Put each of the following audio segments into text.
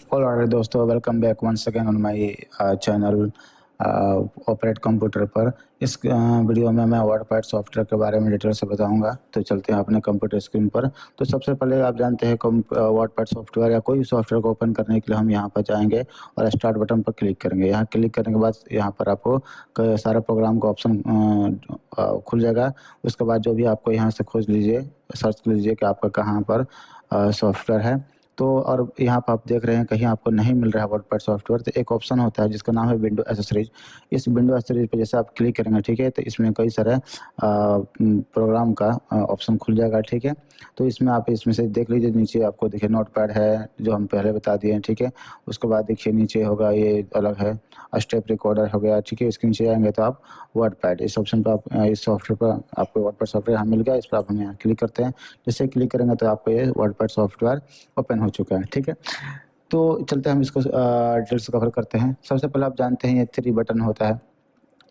Alright दोस्तों, welcome back once again on my channel operate computer पर। इस video में मैं वर्डपैड सॉफ्टवेयर के बारे में डिटेल से बताऊंगा। तो चलते हैं अपने कंप्यूटर स्क्रीन पर। तो सबसे पहले आप जानते हैं वर्डपैड सॉफ्टवेयर या कोई भी सॉफ्टवेयर को ओपन करने के लिए हम यहाँ पर जाएंगे और स्टार्ट बटन पर क्लिक करेंगे। यहाँ क्लिक करने के बाद यहाँ पर आपको सारे प्रोग्राम का ऑप्शन खुल जाएगा। उसके बाद जो भी आपको यहाँ से खोज लीजिए, सर्च कर लीजिए कि आपका कहाँ पर सॉफ्टवेयर है। तो और यहाँ पर आप देख रहे हैं कहीं आपको नहीं मिल रहा है वर्डपैड सॉफ्टवेयर, तो एक ऑप्शन होता है जिसका नाम है विंडो एसेसरीज। इस विंडो एसेसरीज पे जैसे आप क्लिक करेंगे, ठीक है, तो इसमें कई सारे प्रोग्राम का ऑप्शन खुल जाएगा, ठीक है। तो इसमें आप इसमें से देख लीजिए, नीचे आपको देखिए नोटपैड है जो हम पहले बता दिए हैं, ठीक है। उसके बाद देखिए नीचे होगा ये अलग है, स्टेप रिकॉर्डर हो गया, ठीक है। इसके नीचे आएंगे तो आप वर्डपैड इस ऑप्शन पर आप इस सॉफ्टवेयर पर आपको वर्डपैड सॉफ्टवेयर यहाँ मिल गया। इस पर आप हम यहाँ क्लिक करते हैं। जैसे क्लिक करेंगे तो आपको ये वर्डपैड सॉफ्टवेयर ओपन हो चुका है, ठीक है। तो चलते हैं हम इसको डिटेल्स कवर करते हैं। सबसे पहले आप जानते हैं ये 3 बटन होता है।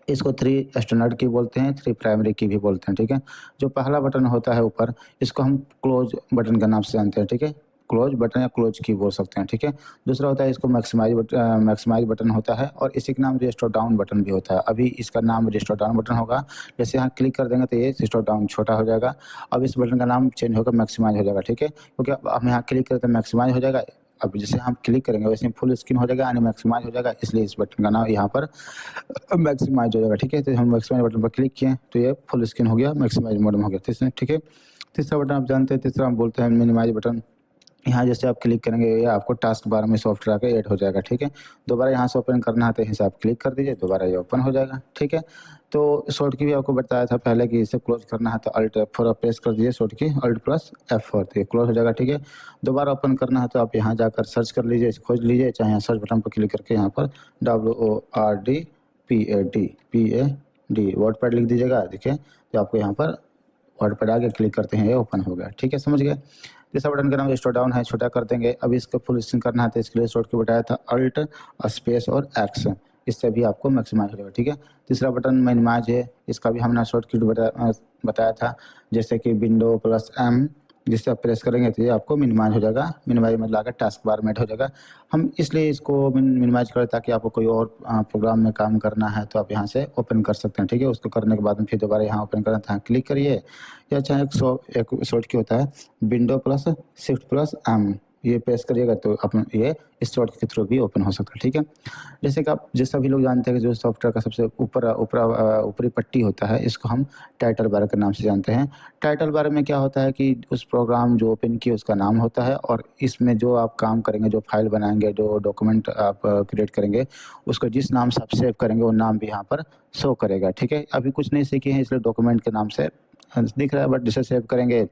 इसको 3 स्टैंडर्ड की बोलते हैं, 3 प्राइमरी की भी बोलते हैं, ठीक है। जो पहला बटन होता है ऊपर, इसको हम क्लोज बटन के नाम से जानते हैं, ठीक है। क्लोज बटन या क्लोज की बोल सकते हैं, ठीक है। दूसरा होता है इसको मैक्सिमाइज बटन होता है, और इसी का नाम रिस्टोर डाउन बटन भी होता है। अभी इसका नाम रिस्टोर डाउन बटन होगा। जैसे यहाँ क्लिक कर देंगे तो ये रिस्टोर डाउन छोटा हो जाएगा। अब इस बटन का नाम चेंज होकर मैक्सिमाइज हो जाएगा, ठीक है। क्योंकि अब हम यहाँ क्लिक करें तो मैक्सिमाइज हो जाएगा। अब जैसे हम क्लिक करेंगे वैसे फुल स्क्रीन हो जाएगा यानी मैक्सिमाइज हो जाएगा, इसलिए इस बटन का नाम यहाँ पर मैक्सिमाइज हो जाएगा, ठीक है। तो हम मैक्सिमाइज बटन पर क्लिक किए तो ये फुल स्क्रीन हो गया, मैक्सिमाइज मोड में हो गया, ठीक है। तीसरा बटन आप जानते हैं, तीसरा हम बोलते हैं मिनिमाइज बटन। यहाँ जैसे आप क्लिक करेंगे ये आपको टास्क बार में सॉफ्टवेयर आके ऐड हो जाएगा, ठीक है। दोबारा यहाँ से ओपन करना है तो यहीं से आप क्लिक कर दीजिए, दोबारा ये ओपन हो जाएगा, ठीक है। तो शॉर्ट की भी आपको बताया था पहले कि इसे क्लोज करना है तो अल्ट F4 प्रेस कर दीजिए, शॉर्ट की अल्ट प्लस F4, तो ये क्लोज हो जाएगा, ठीक है। दोबारा ओपन करना है तो आप यहाँ जाकर सर्च कर लीजिए, खोज लीजिए, चाहे यहाँ सर्च बटन पर क्लिक करके यहाँ पर WORDPAD वर्डपैड लिख दीजिएगा, देखिए तो आपको यहाँ पर वर्डपैड आगे क्लिक करते हैं, ये ओपन हो गया, ठीक है, समझ गए। तीसरा बटन का नाम स्टोर डाउन है, छोटा कर देंगे। अब इसको फुल स्क्रीन करना है तो इसके लिए शॉर्ट की बताया था अल्ट स्पेस और एक्स, इससे भी आपको मैक्सिमाइज हो जाएगा, ठीक है। तीसरा बटन मिनिमाइज है, इसका भी हमने शॉर्ट की बताया था, जैसे कि विंडो प्लस एम, जिससे आप प्रेस करेंगे तो ये आपको मिनिमाइज हो जाएगा। मिनिमाइज मतलब आकर टास्क बार में हो जाएगा। हम इसलिए इसको मिनिमाइज करें ताकि आपको कोई और प्रोग्राम में काम करना है तो आप यहाँ से ओपन कर सकते हैं, ठीक है। उसको करने के बाद में फिर दोबारा यहाँ ओपन करना था, क्लिक करिए, या चाहे एक शॉर्ट की होता है window plus shift plus M, ये प्रेस करिएगा तो अपन ये इस शॉर्ट के थ्रू भी ओपन हो सकता है, ठीक है। जैसे कि आप जैसा भी लोग जानते हैं कि जो सॉफ्टवेयर का सबसे ऊपरी पट्टी होता है, इसको हम टाइटल बार के नाम से जानते हैं। टाइटल बार में क्या होता है कि उस प्रोग्राम जो ओपन किए उसका नाम होता है, और इसमें जो आप काम करेंगे, जो फाइल बनाएंगे, जो डॉक्यूमेंट आप क्रिएट करेंगे, उसको जिस नाम से आप सेव करेंगे वो नाम भी यहाँ पर शो करेगा, ठीक है। अभी कुछ नहीं सीखे हैं इसलिए डॉक्यूमेंट के नाम से दिख रहा है, बट जिसे सेव करेंगे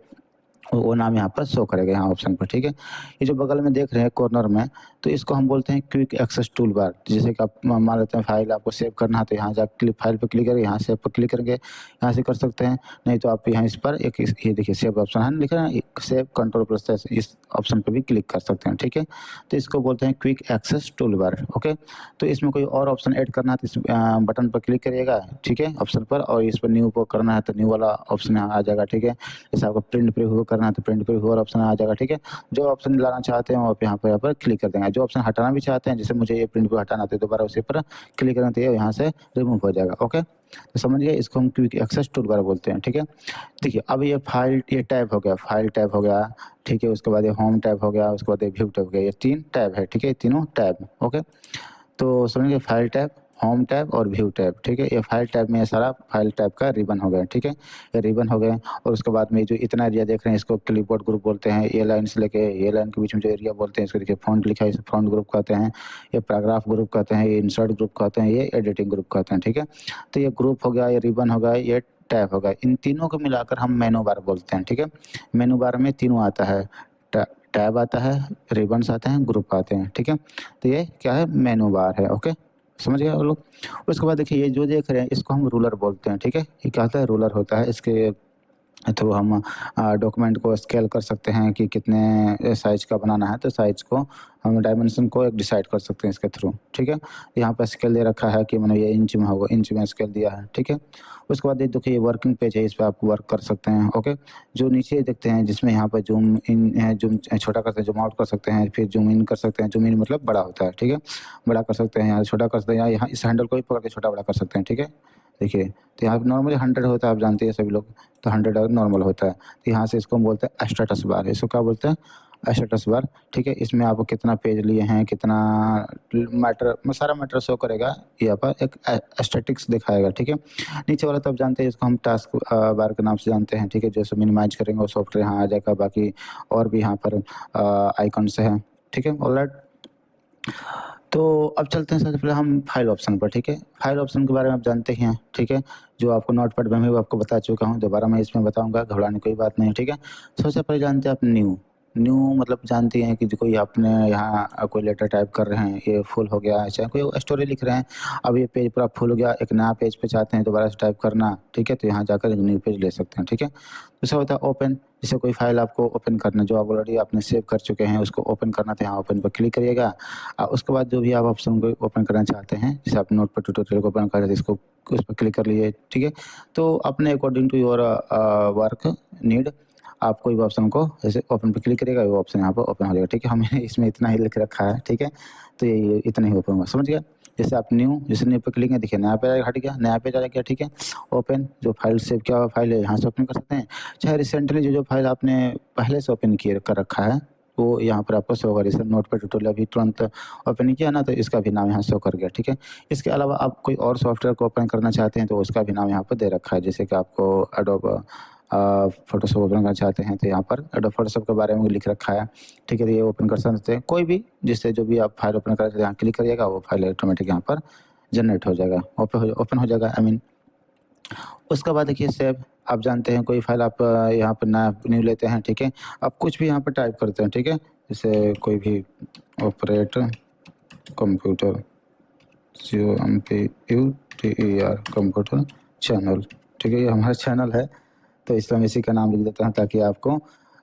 वो नाम यहाँ पर शो करेगा, यहाँ ऑप्शन पर, ठीक है। ये जो बगल में देख रहे हैं कॉर्नर में, तो इसको हम बोलते हैं क्विक एक्सेस टूल बार। जैसे कि आप मान लेते हैं फाइल आपको सेव करना है तो यहाँ जाकर क्लिक फाइल पर क्लिक करेंगे, यहाँ सेव पर क्लिक करेंगे, यहाँ से कर सकते हैं। नहीं तो आप यहाँ इस पर एक ये देखिए सेव ऑप्शन है लिखा है, सेव कंट्रोल प्लस इस ऑप्शन पर भी क्लिक कर सकते हैं, ठीक है। तो इसको बोलते हैं quick access toolbar, okay. तो इसमें कोई और ऑप्शन ऐड करना है तो इस बटन पर क्लिक करिएगा, ठीक है, ऑप्शन पर, और इस पर न्यू को करना है तो न्यू वाला ऑप्शन यहाँ आ जाएगा, ठीक है। जैसे आपको प्रिंट प्रीव्यू करना है तो प्रिंट प्रीव्यू और ऑप्शन आ जाएगा, ठीक है। जो ऑप्शन लाना चाहते हैं वो आप यहाँ पर क्लिक कर देंगे। जो ऑप्शन हटाना भी चाहते हैं, जैसे मुझे ये प्रिंट प्रीव्यू हटाना, तो दोबारा उसी पर क्लिक करेंगे तो ये यहाँ से रिमूव हो जाएगा, ओके। तो समझ गए, इसको हम क्विक एक्सेस टूल बार बोलते हैं, ठीक है। देखिए अब ये फाइल ये टैब हो गया, फाइल टैब हो गया, ठीक है। उसके बाद ये होम टैब हो गया, उसके बाद ये व्यू टैब हो गया, ये 3 टैब है, ठीक है, तीनों टैब, ओके। तो समझिए फाइल टैब, होम टैब और व्यू टैब, ठीक है। ये फाइल टैब में ये सारा फाइल टैब का रिबन हो गया, ठीक है, ये रिबन हो गए। और उसके बाद में जो इतना एरिया देख रहे हैं इसको क्लिपबोर्ड ग्रुप बोलते हैं। ये लाइन से लेके ये लाइन के बीच में जो एरिया बोलते हैं इसको देखिए फॉन्ट लिखा है, इसे फॉन्ट ग्रुप कहते हैं। ये पैराग्राफ ग्रुप कहते हैं, ये इंसर्ट ग्रुप कहते हैं, ये एडिटिंग ग्रुप कहते हैं, ठीक है। तो ये ग्रुप हो गया, ये रिबन हो गया, ये टैब हो गया। इन तीनों को मिलाकर हम मेनू बार बोलते हैं, ठीक है। मेनू बार में तीनों आता है, टैब आता है, रिबन्स आते हैं, ग्रुप आते हैं, ठीक है। तो ये क्या है, मेनू बार है, ओके, समझ गए आप लोग। उसके बाद देखिए ये जो देख रहे हैं इसको हम रूलर बोलते हैं, ठीक है। ये क्या होता है, रूलर होता है। इसके थ्रू हम डॉक्यूमेंट को स्केल कर सकते हैं कि कितने साइज़ का बनाना है, तो साइज़ को हम डायमेंशन को एक डिसाइड कर सकते हैं इसके थ्रू, ठीक है। यहाँ पे स्केल दे रखा है कि मैंने ये इंच में होगा, इंच में स्केल दिया है, ठीक है। उसके बाद ये देखिए ये वर्किंग पेज है, इस पे आप वर्क कर सकते हैं, ओके। जो नीचे देखते हैं जिसमें यहाँ पे ज़ूम इन है, ज़ूम छोटा करते हैं, ज़ूम आउट कर सकते हैं, फिर ज़ूम इन कर सकते हैं, ज़ूम इन मतलब बड़ा होता है, ठीक है। बड़ा कर सकते हैं, यहाँ छोटा कर सकते हैं, या यहाँ इस हैंडल को भी पकड़ के छोटा-बड़ा कर सकते हैं, ठीक है। देखिए, तो यहाँ पे नॉर्मली 100 होता है, आप जानते हैं सभी लोग, तो 100 अगर नॉर्मल होता है, तो यहाँ से इसको हम बोलते हैं स्टेटस बार, इसको क्या बोलते हैं? स्टेटस बार, ठीक है। इसमें आप कितना पेज लिए हैं, कितना मैटर सारा मैटर शो करेगा, यहाँ पर एक स्टैटिक्स दिखाएगा, ठीक है। नीचे वाला तो आप जानते हैं, इसको हम टास्क बार के नाम से जानते हैं, ठीक है। जैसे मिनिमाइज़ करेंगे वो सॉफ्टवेयर यहाँ आ जाएगा, बाकी और भी यहाँ पर आइकन्स हैं, ठीक है, ऑलराइट। तो अब चलते हैं सबसे पहले हम फाइल ऑप्शन पर, ठीक है। फाइल ऑप्शन के बारे में आप जानते ही हैं, ठीक है। जो आपको नोटपैड में भी आपको बता चुका हूँ, दोबारा मैं इसमें बताऊँगा, घबराने की कोई बात नहीं है, ठीक है। सबसे पहले जानते हैं आप न्यू। न्यू मतलब जानते हैं कि जो कोई आपने यहाँ कोई लेटर टाइप कर रहे हैं, ये फुल हो गया है, चाहे कोई स्टोरी लिख रहे हैं, अब ये पेज पूरा फुल हो गया, एक नया पेज पे चाहते हैं दोबारा से टाइप करना, ठीक है, तो यहाँ जाकर एक न्यू पेज ले सकते हैं, ठीक है। दूसरा होता है ओपन, जैसे कोई फाइल आपको ओपन करना, जो आप ऑलरेडी आपने सेव कर चुके हैं, उसको ओपन करना, तो यहाँ ओपन पर क्लिक करिएगा। उसके बाद जो भी आप ऑप्शन को ओपन करना चाहते हैं, जैसे आप नोटपैड ट्यूटोरियल को ओपन कर रहे थे, इसको उस पर क्लिक कर लीजिए, ठीक है। तो अपने according to your work need आप कोई भी ऑप्शन को जैसे ओपन पे क्लिक करिएगा, वो ऑप्शन यहाँ पर ओपन हो जाएगा, ठीक है। हमने इसमें इतना ही लिख रखा है, ठीक है, तो ये इतना ही ओपन होगा, समझ गया। जैसे आप न्यू, जैसे न्यू पे क्लिक है, देखिए नया पेज हट गया, नया पेज आ गया, ठीक है। ओपन, जो फाइल सेव किया हुआ फाइल है यहाँ से ओपन कर सकते हैं, चाहे रिसेंटली जो फाइल आपने पहले से ओपन किए कर रखा है वो यहाँ पर आपको शो होगा। जैसे नोटपैड ट्यूटोरियल अभी तुरंत ओपन किया ना, तो इसका भी नाम यहाँ शो कर गया, ठीक है। इसके अलावा आप कोई और सॉफ्टवेयर को ओपन करना चाहते हैं, तो उसका भी नाम यहाँ पर दे रखा है। जैसे कि आपको एडोब फ़ोटोशॉप ओपन करना चाहते हैं, तो यहाँ पर एडोब फ़ोटोशॉप के बारे में लिख रखा है, ठीक है। तो ये ओपन कर सकते हैं, कोई भी जिससे जो भी आप फाइल ओपन करना चाहते हैं, यहाँ क्लिक करिएगा, वो फाइल ऑटोमेटिक यहाँ पर जनरेट हो जाएगा, ओपन हो जाएगा, आई मीन। उसके बाद देखिए सेव, आप जानते हैं कोई फाइल आप यहाँ पर नया न्यू लेते हैं, ठीक है। आप कुछ भी यहाँ पर टाइप करते हैं, ठीक है। जैसे कोई भी operate computer, COMPUTER computer channel, ठीक है, ये हमारा चैनल है, तो इसलिए हम इसी का नाम लिख देते हैं, ताकि आपको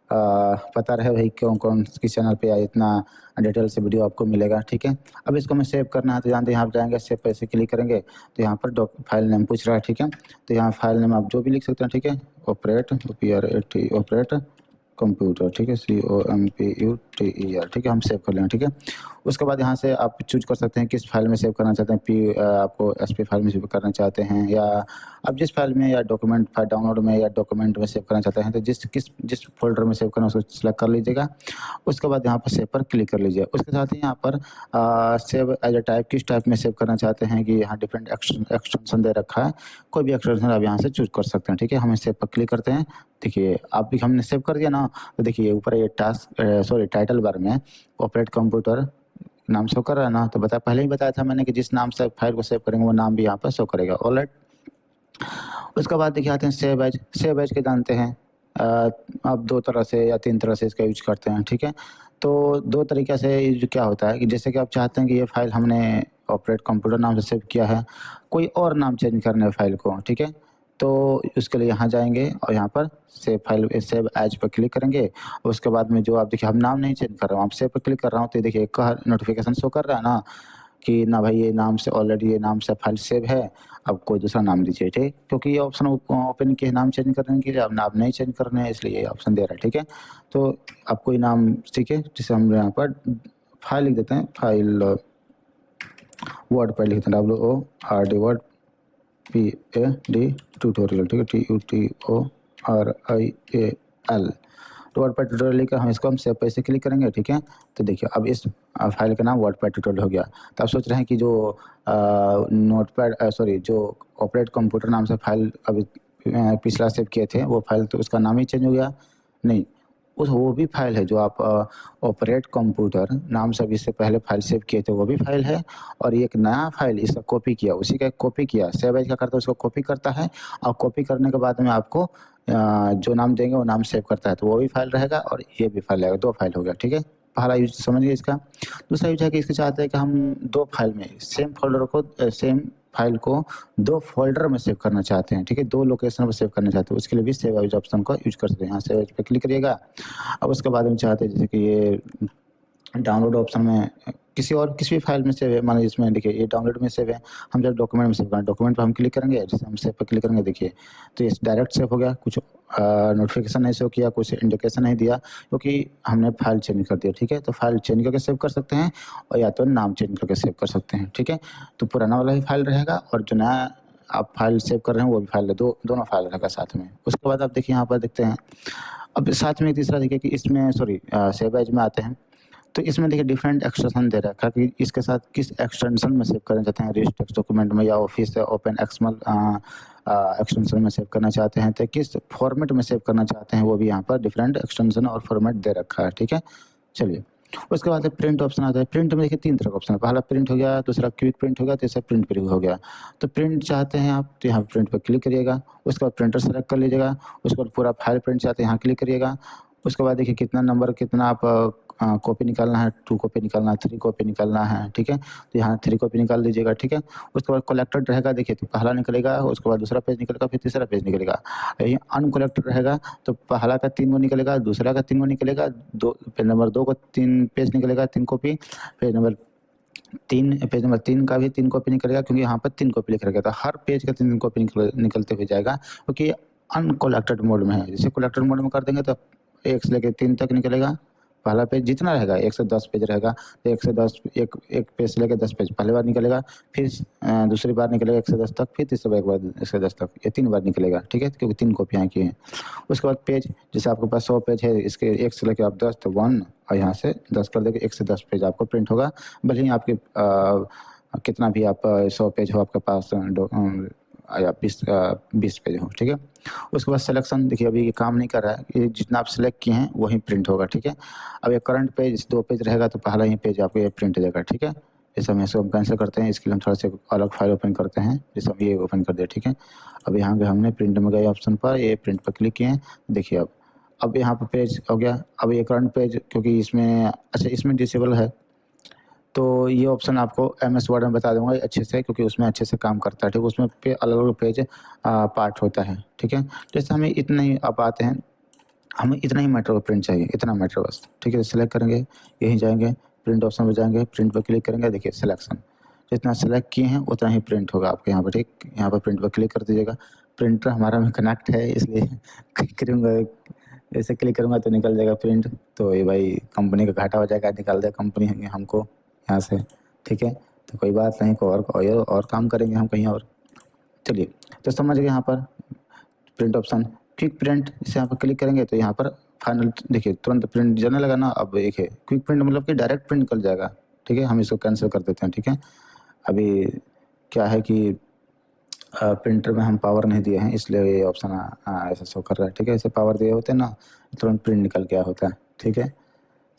पता रहे भाई कौन-कौन किस चैनल पे इतना डिटेल से वीडियो आपको मिलेगा, ठीक है। अब इसको हमें सेव करना है, तो जानते हैं यहाँ पे जाएँगे, सेव पे ऐसे क्लिक करेंगे, तो यहाँ पर फाइल नेम पूछ रहा है, ठीक है। तो यहाँ फाइल नेम आप जो भी लिख सकते हैं, ठीक है। ऑपरेट, OPRAT ऑपरेट कंप्यूटर, ठीक है, COMPUTER, ठीक है, हम सेव कर लेंगे, ठीक है। उसके बाद यहाँ से आप चूज़ कर सकते हैं किस फाइल में सेव करना चाहते हैं, आपको SP फाइल में सेव करना चाहते हैं, या आप जिस फाइल में, या डॉक्यूमेंट फाइल डाउनलोड में, या डॉक्यूमेंट में सेव करना चाहते हैं, तो जिस फ़ोल्डर में सेव करना है उसको सिलेक्ट कर लीजिएगा। उसके बाद यहाँ पर सेव पर क्लिक कर लीजिए। उसके साथ ही यहाँ पर सेव एज़ अ टाइप, किस टाइप में सेव करना चाहते हैं, कि यहाँ डिफरेंट एक्सटेंशन दे रखा है, कोई भी एक्सटेंशन आप यहाँ से चूज़ कर सकते हैं, ठीक है। हम सेव पर क्लिक करते हैं, देखिए आप भी हमने सेव कर दिया ना, तो देखिए ऊपर ये टाइटल बार में ऑपरेट कंप्यूटर नाम शो कर रहा है ना, तो पहले ही बताया था मैंने कि जिस नाम से फाइल को सेव करेंगे वो नाम भी यहाँ पर शो करेगा, ऑलराइट। उसके बाद देखिए आते हैं सेव एज के जानते हैं आप 2 तरह से या 3 तरह से इसका यूज़ करते हैं, ठीक है। तो 2 तरीक़े से यूज़ क्या होता है कि जैसे कि आप चाहते हैं कि ये फाइल हमने ऑपरेट कंप्यूटर नाम से सेव किया है, कोई और नाम चेंज करना है फाइल को, ठीक है। तो उसके लिए यहाँ जाएँगे और यहाँ पर सेव एज़ पर क्लिक करेंगे। उसके बाद में जो आप देखिए हम नाम नहीं चेंज कर रहा हूँ, आप सेव पे क्लिक कर रहा हूँ, तो देखिए एक नोटिफ़िकेशन शो कर रहा है ना, कि ना भाई ये नाम से ऑलरेडी ये नाम से फाइल सेव है, अब कोई दूसरा नाम दीजिए, ठीक। क्योंकि ये ऑप्शन ओपन किए नाम चेंज करने के लिए, अब नाम नहीं चेंज करने हैं, इसलिए ये ऑप्शन दे रहा है, ठीक है। तो आप कोई नाम, ठीक है, जैसे हम यहाँ पर फाइल लिख देते हैं, फाइल वर्डपैड लिखते हैं, WORD वर्ड PAD ट्यूटोरियल, ठीक है, TUTORIAL वर्डपैड ट्यूटोरियल लिखकर हम सेव पे ऐसे क्लिक करेंगे, ठीक है। तो देखिए अब इस फाइल का नाम वर्डपैड ट्यूटोरियल हो गया। तो आप सोच रहे हैं कि जो जो ऑपरेट कंप्यूटर नाम से फाइल अभी पिछला सेव किए थे, वो फाइल तो उसका नाम ही चेंज हो गया? नहीं, वो भी फाइल है जो आप ऑपरेट कंप्यूटर नाम से अभी इससे पहले फाइल सेव किए थे, वो भी फाइल है, और ये एक नया फाइल इसका कॉपी किया, उसी का एक कॉपी किया। सेव एज़ क्या करता है, उसको कॉपी करता है, और कॉपी करने के बाद में आपको जो नाम देंगे वो नाम सेव करता है, तो वो भी फाइल रहेगा और ये भी फाइल रहेगा, 2 फाइल हो गया, ठीक है। पहला यूज समझ गए इसका। दूसरा यूज है कि इसके चाहते हैं कि हम 2 फाइल में सेम फाइल को 2 फ़ोल्डर में सेव करना चाहते हैं, ठीक है? 2 लोकेशन पर सेव करना चाहते हैं, उसके लिए भी सेव एज़ ऑप्शन का यूज़ कर सकते हैं। यहाँ सेव एज़ पे क्लिक करिएगा। अब उसके बाद हम चाहते हैं जैसे कि ये डाउनलोड ऑप्शन में किसी भी फाइल में सेव है, मान लीजिए इसमें देखिए ये डाउनलोड में सेव है, हम जब डॉक्यूमेंट में सेव करें, डॉक्यूमेंट पे हम क्लिक करेंगे, जैसे हम सेव पे क्लिक करेंगे देखिए, तो ये डायरेक्ट सेव हो गया, कुछ नोटिफिकेशन नहीं शो किया, कुछ इंडिकेशन नहीं दिया, क्योंकि हमने फाइल चेंज कर दिया, ठीक है? तो फाइल चेंज करके सेव कर सकते हैं और या तो नाम चेंज करके सेव कर सकते हैं, ठीक है? तो पुराना वाला ही फाइल रहेगा और जो नया आप फाइल सेव कर रहे हैं वो भी फाइल, दोनों फाइल रहेगा साथ में। उसके बाद आप देखिए यहाँ पर देखते हैं, अब साथ में तीसरा देखिए कि इसमें सेव एज में आते हैं, तो इसमें देखिए डिफरेंट एक्सटेंशन दे रखा है कि इसके साथ किस एक्सटेंशन में सेव करना चाहते हैं, रिच टेक्स्ट डॉक्यूमेंट में या ऑफिस से ओपन एक्सएमएल एक्सटेंशन में सेव करना चाहते हैं, तो किस फॉर्मेट में सेव करना चाहते हैं वो भी यहाँ पर डिफरेंट एक्सटेंशन और फॉर्मेट दे रखा है, ठीक है? चलिए, उसके बाद प्रिंट ऑप्शन आता है। प्रिंट में देखिए 3 तरह का ऑप्शन है, पहला प्रिंट हो गया, दूसरा क्विक प्रिंट हो गया, तीसरा प्रिंट प्रीव्यू हो गया। तो प्रिंट चाहते हैं आप, तो यहाँ प्रिंट पर क्लिक करिएगा, उसके बाद प्रिंटर सेलेक्ट कर लीजिएगा, उसके बाद पूरा फाइल प्रिंट चाहते हैं यहाँ क्लिक करिएगा। उसके बाद देखिए कितना नंबर कितना आप कॉपी निकालना है, 2 कॉपी निकालना है, 3 कॉपी निकालना है, ठीक है? तो यहाँ 3 कॉपी निकाल लीजिएगा, ठीक है? उसके बाद कलेक्टेड रहेगा देखिए, तो पहला निकलेगा, उसके बाद दूसरा पेज निकलेगा, फिर तीसरा पेज निकलेगा। यही अनकलेक्टेड रहेगा तो पहला का 3 गो निकलेगा, दूसरा का 3 गो निकलेगा, पेज नंबर 2 को 3 पेज निकलेगा, 3 कॉपी, पेज नंबर 3 का भी 3 कॉपी निकलेगा, क्योंकि यहाँ पर 3 कॉपी लिखा रहता है, हर पेज का 3 कॉपी निकलते हुए जाएगा, क्योंकि अनकलेक्टेड मोड में है। जैसे कलेक्टेड मोड में कर देंगे तो 1 से लेके 3 तक निकलेगा, पहला पेज जितना रहेगा 1 से 10 पेज रहेगा, तो 1 से 10 एक पेज से लेके 10 पेज पहली बार निकलेगा, फिर दूसरी बार निकलेगा 1 से 10 तक, फिर तीसरी बार 1 से 10 तक, ये 3 बार निकलेगा, ठीक है? क्योंकि 3 कॉपियाँ की हैं। उसके बाद पेज, जैसे आपके पास 100 पेज है, इसके 1 से लेके आप 10 तो 1 और यहाँ से 10 कर देंगे, 1 से 10 पेज आपको प्रिंट होगा। भले ही आपके कितना भी आप 100 पेज हो आपके पास या 20 पेज हो, ठीक है? उसके बाद सिलेक्शन देखिए अभी ये काम नहीं कर रहा है, ये जितना आप सेलेक्ट किए हैं वही प्रिंट होगा, ठीक है? अब ये करंट पेज 2 पेज रहेगा तो पहला ही पेज आपको ये प्रिंट देगा, ठीक है? जैसे हम इसको कैंसिल करते हैं, इसके लिए हम थोड़ा सा अलग फाइल ओपन करते हैं, जैसे हम ये ओपन कर दिया, ठीक है? अब यहाँ पे हमने प्रिंट में गए ऑप्शन पर, ये प्रिंट पर क्लिक किए हैं, देखिए अब यहाँ पर पेज हो गया। अब ये करंट पेज क्योंकि इसमें इसमें डिसेबल है, तो ये ऑप्शन आपको एमएस वर्ड में बता दूँगा अच्छे से, क्योंकि उसमें अच्छे से काम करता है, ठीक है? उसमें अलग-अलग पेज पार्ट होता है, ठीक है? जैसे हमें इतना ही अब आते हैं, हमें इतना ही मैटर प्रिंट चाहिए, इतना मैटर बस, ठीक है? सेलेक्ट करेंगे, यहीं जाएँगे, प्रिंट ऑप्शन पे जाएँगे, प्रिंट पर क्लिक करेंगे, देखिए सिलेक्शन, जितना सेलेक्ट किए हैं उतना ही प्रिंट होगा आपके यहाँ पर, ठीक? यहाँ पर प्रिंट पर क्लिक कर दीजिएगा। प्रिंटर हमारा में कनेक्ट है इसलिए क्लिक करूँगा, ऐसे क्लिक करूँगा तो निकल जाएगा प्रिंट, तो ये भाई कंपनी का घाटा हो जाएगा, निकाल देगा कंपनी हमको यहाँ से, ठीक है? तो कोई बात नहीं, और काम करेंगे हम कहीं और। चलिए, तो समझ गए यहाँ पर प्रिंट ऑप्शन। क्विक प्रिंट, इसे यहाँ पर क्लिक करेंगे तो यहाँ पर फाइनल देखिए तुरंत प्रिंट जाने लगा ना। अब देखिए क्विक प्रिंट मतलब कि डायरेक्ट प्रिंट निकल जाएगा, ठीक है? हम इसको कैंसिल कर देते हैं, ठीक है? अभी क्या है कि प्रिंटर में हम पावर नहीं दिए हैं, इसलिए ये ऑप्शन ऐसा शो कर रहा है, ठीक है? ऐसे पावर दिए होते ना तुरंत प्रिंट निकल गया होता है, ठीक है?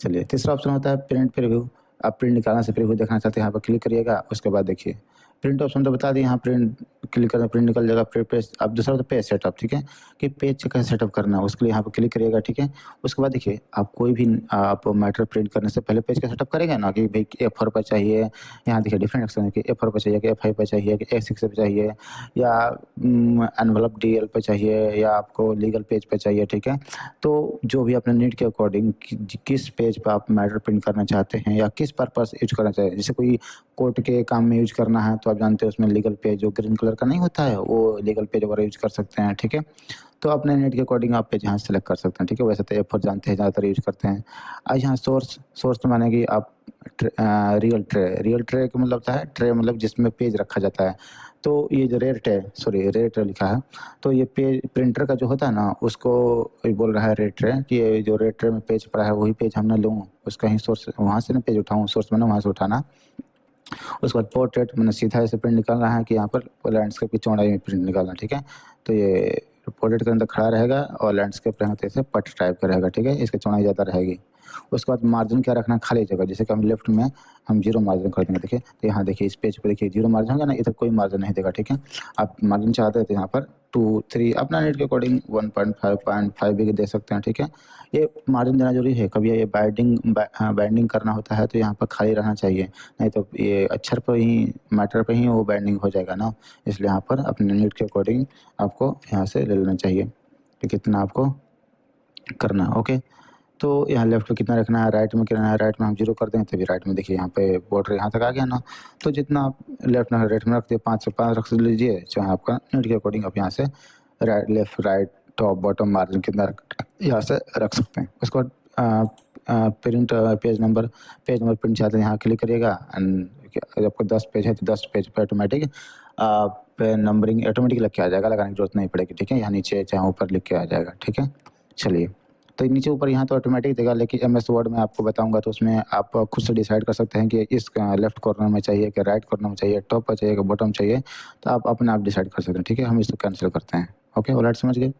चलिए, तीसरा ऑप्शन होता है प्रिंट प्रीव्यू। आप प्रिंट निकालना से प्रीव्यू देखना चाहते हैं, यहाँ पर क्लिक करिएगा। उसके बाद देखिए प्रिंट ऑप्शन तो बता दिए, यहाँ प्रिंट क्लिक करें प्रिंट निकल जाएगा। फिर पेज, अब दूसरा होता है पेज सेटअप, ठीक है? कि पेज कैसे सेटअप करना है, उसके लिए यहाँ पर क्लिक करिएगा, ठीक है? उसके बाद देखिए आप कोई भी आप मैटर प्रिंट करने से पहले पेज का सेटअप करेंगे ना, कि भाई A4 पर चाहिए, यहाँ देखिए डिफरेंट ऑप्शन है कि A4 पर चाहिए, कि A5 पर चाहिए, कि A6 पर चाहिए, या एनवलप DL पे चाहिए, या आपको लीगल पेज पे चाहिए, ठीक है? तो जो भी अपने नीड के अकॉर्डिंग किस पेज पे आप मैटर प्रिंट करना चाहते हैं या किस पर्पस यूज करना चाहते हैं, जैसे कोई कोर्ट के काम में यूज करना है तो आप जानते हैं उसमें लीगल पेज जो ग्रीन कलर का नहीं होता है, वो लीगल पेज वगैरह यूज कर सकते हैं, ठीक है? तो अपने नीड के अकॉर्डिंग आप पेज यहाँ सेलेक्ट कर सकते हैं, ठीक है? वैसे तो A4 जानते हैं ज़्यादातर यूज करते हैं। आज यहाँ सोर्स तो माने कि आप रियल ट्रे का मतलब होता है, ट्रे मतलब जिसमें पेज रखा जाता है। तो ये जो रेयर ट्रे लिखा है, तो ये पेज प्रिंटर का जो होता है ना, उसको ये बोल रहा है रेयर ट्रे, कि ये जो रेयर ट्रे में पेज पड़ा है वही पेज हम ना लूँ, उसका ही सोर्स वहाँ से ना पेज उठाऊँ, सोर्स मैंने वहाँ से उठाना। उसके बाद पोर्ट्रेट मैंने सीधा ऐसे प्रिंट निकालना है कि यहाँ पर लैंडस्केप की चौड़ाई में प्रिंट निकालना, ठीक है? तो ये पोर्ट्रेट के अंदर खड़ा रहेगा और लैंडस्केप रहेगा तो ऐसे पट टाइप का रहेगा, ठीक है? इसकी चौड़ाई ज़्यादा रहेगी। उसके बाद मार्जिन क्या रखना है, खाली जगह, जैसे कि हम लेफ्ट में हम 0 मार्जिन कर देंगे। देखिए तो यहाँ देखिए इस पेज पे देखिए 0 मार्जिन होगा ना, इधर कोई मार्जिन नहीं देगा, ठीक है। आप मार्जिन चाहते हैं तो यहाँ पर 2, 3 अपना नीड के अकॉर्डिंग 1.5, 0.5 भी दे सकते हैं, ठीक है। ये मार्जिन देना जरूरी है, कभी ये बाइंडिंग करना होता है तो यहाँ पर खाली रहना चाहिए, नहीं तो ये अक्षर पर ही, मैटर पे ही वो बाइंडिंग हो जाएगा ना। इसलिए यहाँ पर अपने नीड के अकॉर्डिंग आपको यहाँ से ले लेना चाहिए कि कितना आपको करना है। ओके, तो यहाँ लेफ्ट में कितना रखना है, राइट में कितना है, राइट में हम 0 कर दें तभी राइट में देखिए यहाँ पे बॉर्डर यहाँ तक आ गया ना। तो जितना आप लेफ्ट में राइट में रखते हैं 5 से 5 रख लीजिए, चाहे आपका नीड के अकॉर्डिंग आप यहाँ से right, left, right, top, bottom margin कितना यहाँ से रख सकते हैं। उसके बाद प्रिंट पेज नंबर प्रिंट चाहते हैं, यहाँ क्लिक करिएगा एंड आपको 10 पेज है तो 10 पेज पर ऑटोमेटिक पे नंबरिंग ऑटोमेटिक लिख के आ जाएगा, लगाने की जरूरत नहीं पड़ेगी, ठीक है। यहाँ नीचे चाहे ऊपर लिख के आ जाएगा, ठीक है। चलिए, तो नीचे ऊपर यहाँ तो ऑटोमेटिक देगा, लेकिन एमएस वर्ड में आपको बताऊंगा तो उसमें आप खुद से डिसाइड कर सकते हैं कि इस लेफ्ट कॉर्नर में चाहिए कि राइट कॉर्नर में चाहिए, टॉप पर चाहिए कि बॉटम चाहिए, तो आप अपने आप डिसाइड कर सकते हैं, ठीक है। हम इसको कैंसिल करते हैं। ओके, ऑलराइट, समझ गए।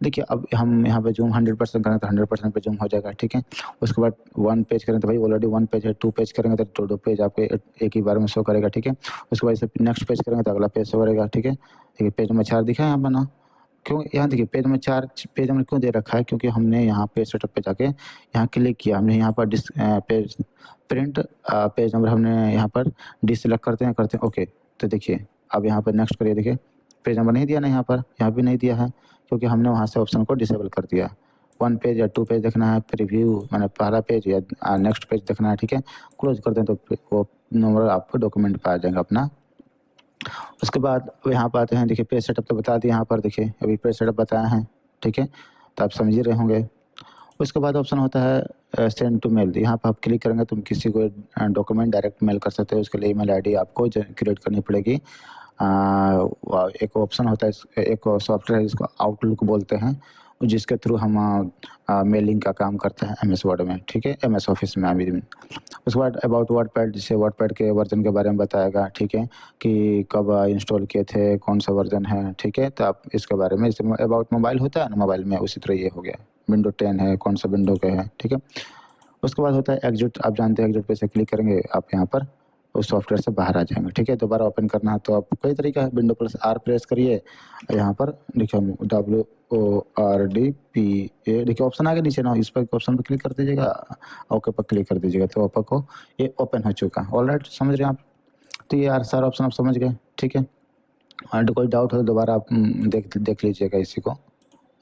देखिए अब हम यहाँ पे जूम 100% करें तो 100% पे जूम हो जाएगा, ठीक है। उसके बाद 1 पेज करें तो भाई ऑलरेडी 1 पेज है, 2 पेज करेंगे तो 2 पेज आपके एक ही बार में शो करेगा, ठीक है। उसके बाद से नेक्स्ट पेज करेंगे तो अगला पेज शो करेगा, ठीक है। देखिए पेज नंबर 4 दिखा है यहाँ बना, क्यों, यहाँ देखिए पेज नंबर 4 पेज हमने क्यों दे रखा है, क्योंकि हमने यहाँ पेज सेटअप पे जाके यहाँ क्लिक किया, हमने यहाँ पर पेज प्रिंट पेज नंबर हमने यहाँ पर डिसलेक्ट करते हैं। ओके, तो देखिए अब यहाँ पर नेक्स्ट करिए, देखिए पेज नंबर नहीं दिया ना, यहाँ भी नहीं दिया है, क्योंकि हमने वहाँ से ऑप्शन को डिसेबल कर दिया। 1 पेज या 2 पेज देखना है, प्रीव्यू मैंने पहला पेज या नेक्स्ट पेज देखना है, ठीक है। क्लोज कर दें तो वो नंबर आपको डॉक्यूमेंट पे आ जाएगा अपना। उसके बाद यहाँ पर आते हैं, देखिए पेज सेटअप तो बता दिया, यहाँ पर देखिए अभी पेज सेटअप बताया है, ठीक है, तो आप समझ ही रहे होंगे। उसके बाद ऑप्शन होता है सेंड टू मेल, यहाँ पर आप क्लिक करेंगे तो किसी को डॉक्यूमेंट डायरेक्ट मेल कर सकते हो, उसके लिए ईमेल आईडी आपको क्रिएट करनी पड़ेगी। एक ऑप्शन होता है, एक सॉफ्टवेयर है जिसको आउटलुक बोलते हैं, जिसके थ्रू हम मेलिंग का काम करते हैं एमएस वर्ड में, ठीक है, एमएस ऑफिस में अभी। उसके बाद अबाउट वर्डपैड, जिससे वर्डपैड के वर्जन के बारे में बताएगा, ठीक है, कि कब इंस्टॉल किए थे, कौन सा वर्जन है, ठीक है। तो आप इसके बारे में, जैसे अबाउट मोबाइल होता है ना, मोबाइल में उसी तरह ये हो गया, विंडो 10 है, कौन सा विंडो के है, ठीक है। उसके बाद होता है एग्जिट, आप जानते हैं एग्जिट पे से क्लिक करेंगे आप यहाँ पर उस सॉफ्टवेयर से बाहर आ जाएंगे, ठीक है। दोबारा ओपन करना है तो आप कई तरीका है, विंडो प्लस आर प्रेस करिए, यहाँ पर देखिए WORDPA देखिए ऑप्शन आ गया नीचे ना, इस पर ऑप्शन पर क्लिक कर दीजिएगा, ओके पर क्लिक कर दीजिएगा तो आपको ये ओपन हो चुका है। ऑलराइट, समझ रहे हैं आप। तो ये यार सारा ऑप्शन आप समझ गए, ठीक है। और कोई डाउट हो तो दोबारा आप देख लीजिएगा इसी को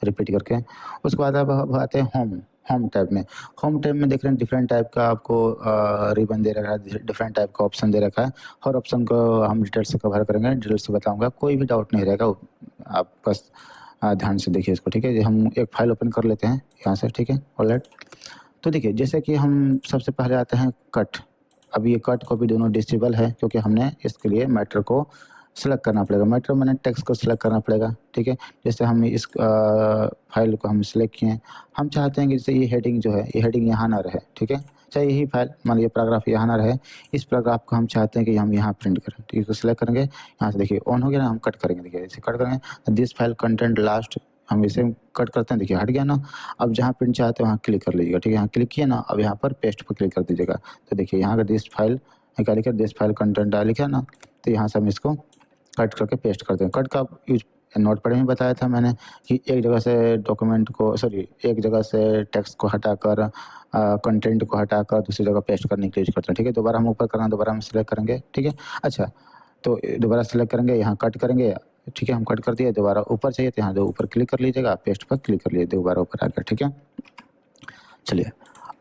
रिपीट करके। उसके बाद अब आते हैं होम टैब में। होम टैब में देख रहे हैं डिफरेंट टाइप का आपको रिबन दे रखा है, डिफरेंट टाइप का ऑप्शन दे रखा है। हर ऑप्शन को हम डिटेल से कवर करेंगे, डिटेल से बताऊंगा, कोई भी डाउट नहीं रहेगा, आप बस ध्यान से देखिए इसको, ठीक है। हम एक फाइल ओपन कर लेते हैं यहाँ से, ठीक है, ऑलराइट। तो देखिए जैसे कि हम सबसे पहले आते हैं कट। अब ये कट कॉपी दोनों डिसेबल है, क्योंकि हमने इसके लिए मैटर को सेलेक्ट करना पड़ेगा, मैटर मैंने टेक्स्ट को सेलेक्ट करना पड़ेगा, ठीक है। जैसे हम इस फाइल को हम सेलेक्ट किए, हम चाहते हैं कि जैसे ये हेडिंग जो है, ये हेडिंग यहाँ ना रहे, ठीक है। चाहे यही फाइल मान लीजिए पैराग्राफ यहाँ ना रहे, इस पैराग्राफ को हम चाहते हैं कि हम यहाँ प्रिंट करें, ठीक है। इसको सेलेक्ट करेंगे, यहाँ से देखिए ऑन हो गया ना, हम कट करेंगे, देखिए इसे कट करेंगे, दिस फाइल कंटेंट लास्ट, हम इसे कट करते हैं, देखिए हट गया ना। अब जहाँ प्रिंट चाहते हैं वहाँ क्लिक कर लीजिएगा, ठीक है। यहाँ क्लिक किया ना, अब यहाँ पर पेस्ट पर क्लिक कर दीजिएगा, तो देखिए यहाँ का दिस फाइल क्या लिखा, दिस फाइल कंटेंट लिखा ना, तो यहाँ से हम इसको कट करके पेस्ट कर दें। कट का यूज नोट पढ़े में बताया था मैंने कि एक जगह से डॉक्यूमेंट को, सॉरी, एक जगह से टेक्स्ट को हटाकर कंटेंट को हटाकर दूसरी जगह पेस्ट करने के लिए यूज करते हैं, ठीक है। दोबारा हम ऊपर करना, दोबारा हम सिलेक्ट करेंगे, ठीक है। अच्छा, तो दोबारा सिलेक्ट करेंगे, यहाँ कट करेंगे, ठीक है, हम कट कर दिए। दोबारा ऊपर चाहिए तो यहाँ दो ऊपर क्लिक कर लीजिएगा, पेस्ट पर क्लिक कर लीजिए, दोबारा ऊपर आ गया, ठीक है। चलिए,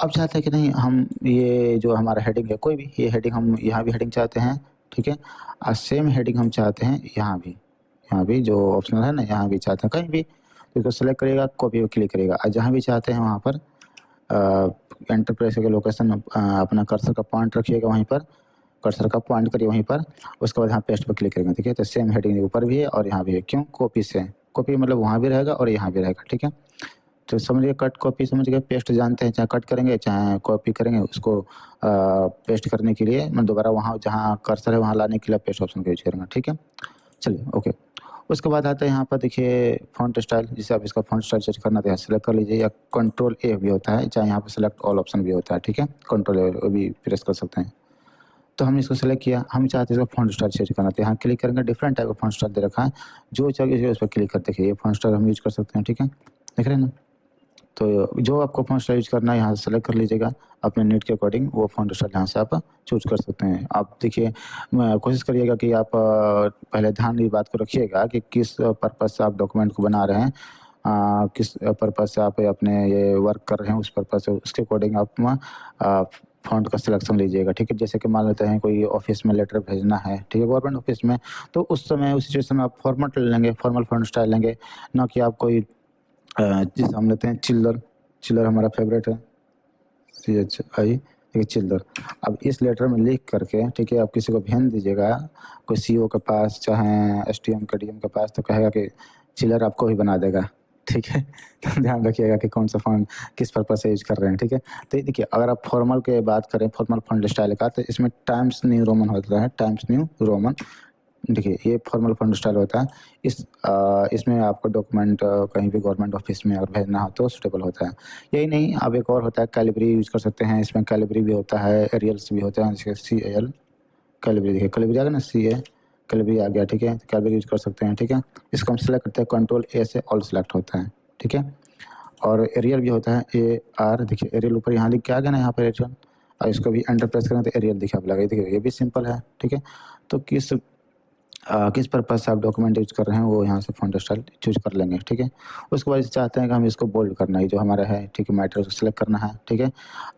अब चाहते हैं कि नहीं हम ये जो हमारा हेडिंग है, कोई भी ये हेडिंग हम यहाँ भी हेडिंग चाहते हैं, ठीक है। सेम हेडिंग हम चाहते हैं यहाँ भी जो ऑप्शनल है ना, यहाँ भी चाहते हैं, कहीं भी तो इसको सेलेक्ट करिएगा, कॉपी पर क्लिक करिएगा, और जहाँ भी चाहते हैं वहाँ पर एंटरप्राइज के लोकेशन अपना कर्सर का पॉइंट रखिएगा, वहीं पर कर्सर का पॉइंट करिए वहीं पर। उसके बाद यहाँ पेस्ट पर क्लिक करेंगे, ठीक है। तो सेम हेडिंग ऊपर भी है और यहाँ भी है, क्यों, कॉपी से, कॉपी मतलब वहाँ भी रहेगा और यहाँ भी रहेगा, ठीक है। तो समझिए कट कॉपी समझ गए, पेस्ट जानते हैं, चाहे कट करेंगे चाहे कॉपी करेंगे, उसको पेस्ट करने के लिए मैं दोबारा वहाँ जहाँ कर्सर है वहाँ लाने के लिए पेस्ट ऑप्शन का यूज करेंगे, ठीक है। चलिए, ओके। उसके बाद आता है यहाँ पर देखिए फ़ॉन्ट स्टाइल, जिसे आप इसका फ़ॉन्ट स्टाइल चेंज करना तो यहाँ सेलेक्ट कर लीजिए, या कंट्रोल ए भी होता है, चाहे यहाँ पर सेलेक्ट ऑल ऑप्शन भी होता है, ठीक है, कंट्रोल ए वो भी प्रेस कर सकते हैं। तो हमने इसको सेलेक्ट किया, हम चाहते हैं इसका फ़ॉन्ट स्टाइल चेंज करना, तो यहाँ क्लिक करेंगे, डिफरेंट टाइप का फ़ॉन्ट स्टाइल दे रखा है, जो चाहिए उस पर क्लिक कर देखिए, ये फ़ॉन्ट स्टाइल हम यूज़ कर सकते हैं, ठीक है, देख रहे हैं ना? तो जो आपको फ़ॉन्ट स्टाइल यूज़ करना है यहाँ से सेलेक्ट कर लीजिएगा, अपने नीड के अकॉर्डिंग वो फ़ॉन्ट स्टाइल यहाँ से आप चूज़ कर सकते हैं। आप देखिए कोशिश करिएगा कि आप पहले ध्यान ये बात को रखिएगा कि किस पर्पज़ से आप डॉक्यूमेंट को बना रहे हैं, किस पर्पज़ से आप अपने ये वर्क कर रहे हैं, उस पर्पज़ से उसके अकॉर्डिंग आप फ़ॉन्ट का सिलेक्शन लीजिएगा, ठीक है? जैसे कि मान लेते हैं कोई ऑफ़िस में लेटर भेजना है, ठीक है, गवर्नमेंट ऑफ़िस में, तो उस समय उस सिचुएशन में आप फॉर्मेट ले लेंगे, फॉर्मल फ़ॉन्ट स्टाइल लेंगे, ना कि आप कोई जैसे हम लेते हैं चिल्लर, चिल्लर हमारा फ़ेवरेट है, CHI, ठीक है, चिल्लर। अब इस लेटर में लिख करके, ठीक है, आप किसी को भेज दीजिएगा, कोई CO के पास, चाहे SDM के DM के पास, तो कहेगा कि चिल्लर आपको ही बना देगा, ठीक है? तो ध्यान रखिएगा कि कौन सा फ़ॉन्ट किस पर्पज़ से यूज़ कर रहे हैं, ठीक है? तो ये देखिए, अगर आप फॉर्मल की बात करें, फॉर्मल फ़ॉन्ट स्टाइल का, तो इसमें टाइम्स न्यू रोमन होता है, टाइम्स न्यू रोमन। देखिए, ये फॉर्मल फ़ॉन्ट स्टाइल होता है। इसमें आपको डॉक्यूमेंट कहीं भी गवर्नमेंट ऑफ़िस में अगर भेजना हो तो सूटेबल होता है। यही नहीं, अब एक और होता है कैलिबरी यूज़ कर सकते हैं, इसमें कैलिबरी भी होता है, एरियल्स भी होते हैं, जैसे CAL, कैलिबरी देखिए, कैलिबरी आ गया ना, CA, कैलिबरी आ गया, ठीक है? तो कैलिबरी यूज़ कर सकते हैं, ठीक है? इसको हम सेलेक्ट करते हैं, कंट्रोल A से ऑल सेलेक्ट होता है, ठीक है? और एरियल भी होता है, AR, देखिए एरियल ऊपर यहाँ लिख के आ गया ना, यहाँ पे एरियल, और इसको भी एंटर प्रेस करें तो एरियल दिखा लगा, देखिए ये भी सिंपल है, ठीक है? तो किस पर्पज़ से आप डॉक्यूमेंट यूज़ कर रहे हैं, वो यहाँ से फ़ॉन्ट स्टाइल चूज़ कर लेंगे, ठीक है? उसके बाद चाहते हैं कि हम इसको बोल्ड करना है, जो हमारा है, ठीक है, मैटर उसको सेलेक्ट करना है, ठीक है?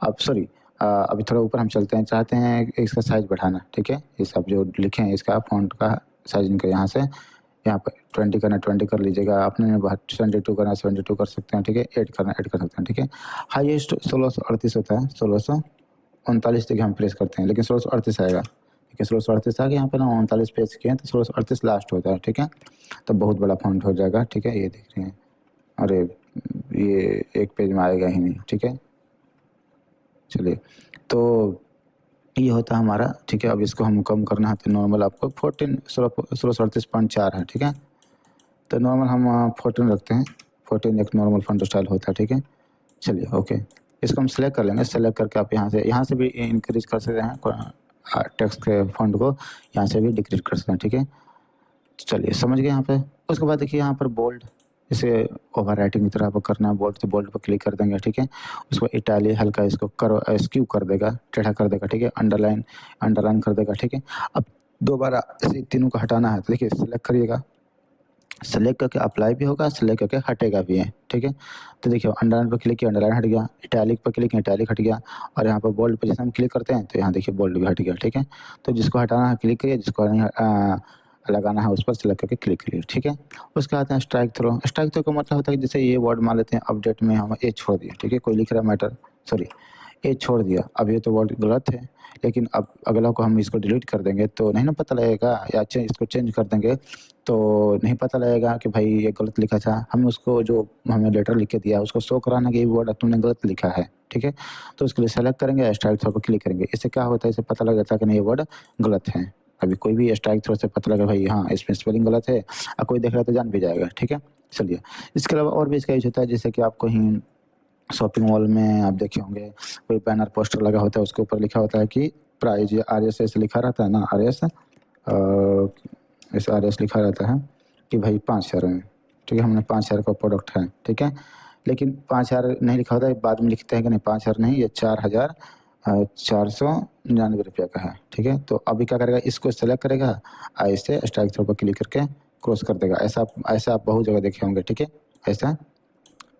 अब सॉरी, अभी थोड़ा ऊपर हम चलते हैं, चाहते हैं कि इसका साइज़ बढ़ाना, ठीक है? ये सब जो लिखे हैं इसका फ़ॉन्ट का साइज़ इनका यहाँ से, यहाँ पर 20 करना है 20 कर लीजिएगा, आपने 72 करना है 72 कर सकते हैं, ठीक है? 8 करना है 8 कर सकते हैं, ठीक है? हाईएस्ट 1638 होता है, 1639 देखिए हम प्रेस करते हैं, लेकिन 1638 आएगा। ठीक है, 1638 आ गया, यहाँ पे ना 39 पेज किए हैं, तो 1638 लास्ट होता है, ठीक है? तो बहुत बड़ा फ़ॉन्ट हो जाएगा, ठीक है? ये देख रहे हैं, अरे ये एक पेज में आएगा ही नहीं, ठीक है? चलिए, तो ये होता है हमारा, ठीक है? अब इसको हम कम करना है तो नॉर्मल आपको 1638.4 है, ठीक है? तो नॉर्मल हम 14 रखते हैं, 14 एक नॉर्मल फ़ॉन्ट स्टाइल होता है, ठीक है? चलिए, ओके, इसको हम सेलेक्ट कर लेंगे, सेलेक्ट करके आप यहाँ से भी इंक्रीज कर सकते हैं, टेक्स्ट के फ़ॉन्ट को यहाँ से भी डिक्रीज कर सकते हैं, ठीक है? चलिए, समझ गए यहाँ पे। उसके बाद देखिए यहाँ पर बोल्ड, इसे ओवर राइटिंग की तरह आपको करना है, बोल्ड तो बोल्ड पर क्लिक कर देंगे, ठीक है? उसको इटाली हल्का इसको स्क्यू कर देगा, टेढ़ा कर देगा, ठीक है? अंडरलाइन अंडरलाइन कर देगा, ठीक है? अब दोबारा इसे तीनों को हटाना है, तो देखिए सेलेक्ट करिएगा, सेलेक्ट करके अप्लाई भी होगा, सेलेक्ट करके हटेगा भी है, ठीक है? तो देखिए अंडरलाइन पर क्लिक किया, अंडरलाइन हट गया, इटैलिक पर क्लिक किया, इटैलिक हट गया, और यहाँ पर बोल्ड पर जैसे हम क्लिक करते हैं तो यहाँ देखिए बोल्ड भी हट गया, ठीक है? तो जिसको हटाना है क्लिक करिए, जिसको नहीं लगाना है उस पर सेलेक्ट करके क्लिक करिए, ठीक है? उसके बाद है स्ट्राइक थ्रो। स्ट्राइक थ्रो का मतलब होता है कि जैसे ये वर्ड मान लेते हैं, अपडेट में हम ए छोड़ दिया, ठीक है? कोई लिख रहा है मैटर, सॉरी, ए छोड़ दिया, अब ये तो वर्ड गलत है, लेकिन अब अगला को हम इसको डिलीट कर देंगे तो नहीं ना पता लगेगा, या इसको चेंज कर देंगे तो नहीं पता लगेगा कि भाई ये गलत लिखा था। हम उसको जो हमें लेटर लिख के दिया उसको शो कराना कि ये वर्ड तुमने गलत लिखा है, ठीक है? तो उसके लिए सेलेक्ट करेंगे, स्ट्राइक थ्रो पर क्लिक करेंगे। इससे क्या होता है, इससे पता लग जाता है कि नहीं ये वर्ड गलत है। अभी कोई भी स्ट्राइक थ्रो से पता लगा भाई हाँ इसमें स्पेलिंग गलत है, कोई देख रहा है तो जान भी जाएगा, ठीक है? चलिए, इसके अलावा और भी इसका यूज होता है, जैसे कि आप कहीं शॉपिंग मॉल में आप देखे होंगे, कोई बैनर पोस्टर लगा होता है, उसके ऊपर लिखा होता है कि प्राइस, ये RS ऐसे लिखा रहता है ना, RS, ऐसे RS लिखा रहता है कि भाई 5000 में, ठीक है? हमने 5000 का प्रोडक्ट है, ठीक है? लेकिन 5000 नहीं लिखा होता है, बाद में लिखते हैं कि नहीं 5000 नहीं, ये 4499 रुपये का है, ठीक है? तो अभी क्या करेगा, इसको सेलेक्ट करेगा, ऐसे स्ट्राइक थ्रो पर क्लिक करके क्रॉस कर देगा। ऐसा आप बहुत जगह देखे होंगे, ठीक है? ऐसा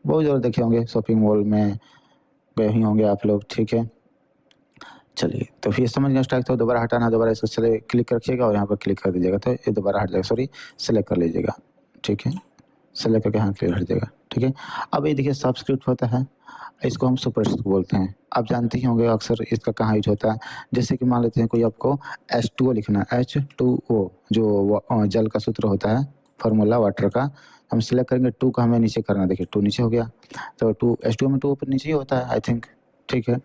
बहुत जगह देखे होंगे, शॉपिंग मॉल में गए ही होंगे आप लोग, ठीक है? चलिए, तो फिर समझ गए स्ट्राइक थ्रो दोबारा हटाना है, दोबारा इसको क्लिक रखिएगा और यहाँ पर क्लिक कर दीजिएगा, तो ये दोबारा हट जाएगा, सॉरी, सेलेक्ट कर लीजिएगा, ठीक है? सेलेक्ट करके यहाँ क्लिक हट जाएगा, ठीक है? अब ये देखिए सबस्क्रिप्ट होता है, इसको हम सुपरस्क्रिप्ट बोलते हैं। आप जानते ही होंगे अक्सर इसका कहाँ यूज होता है, जैसे कि मान लेते हैं कोई आपको H2O लिखना है, H2O जो जल का सूत्र होता है, फार्मूला वाटर का, हम सेलेक्ट करेंगे, 2 का हमें नीचे करना है, देखिए 2 नीचे हो गया, तो 2 H2O में 2 ऊपर नीचे ही होता है आई थिंक, ठीक है।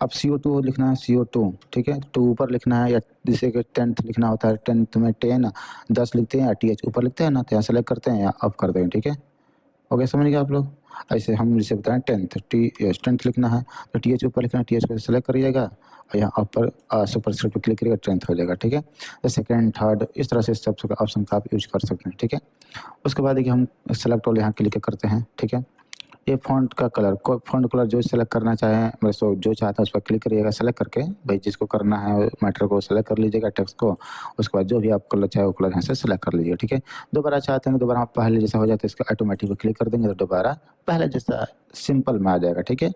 अब CO2 लिखना है, CO2, ठीक है, 2 ऊपर लिखना है, या जैसे कि 10th लिखना होता है, 10th में 10 10 लिखते हैं या TH ऊपर लिखते हैं ना, तो यहाँ सेलेक्ट करते हैं या अप कर देंगे, ठीक है। हो गया, समझ गए आप लोग। ऐसे हम जैसे बताएं 10th लिखना है तो TH ऊपर लिखना है, TH को सेलेक्ट करिएगा और यहाँ ऊपर सुपरस्क्रिप्ट पे क्लिक करिएगा, 10th हो जाएगा, ठीक है। तो सेकंड, थर्ड, इस तरह से सब ऑप्शन का आप यूज कर सकते हैं, ठीक है। उसके बाद देखिए हम सेलेक्ट ऑल यहाँ क्लिक करते हैं, ठीक है। ये फ़ॉन्ट का कलर, फ़ॉन्ट कलर जो सेलेक्ट करना चाहें, बस जो चाहते हैं उस पर क्लिक करिएगा, सेलेक्ट करके भाई जिसको करना है मैटर को सेलेक्ट कर लीजिएगा, टेक्स्ट को। उसके बाद जो भी आप कलर चाहे वो कलर यहाँ से सेलेक्ट कर लीजिएगा, ठीक है। दोबारा चाहते हैं दोबारा आप पहले जैसा हो जाता है इसका ऑटोमेटिक पे क्लिक कर देंगे तो दोबारा पहले जैसा सिंपल में आ जाएगा, ठीक है।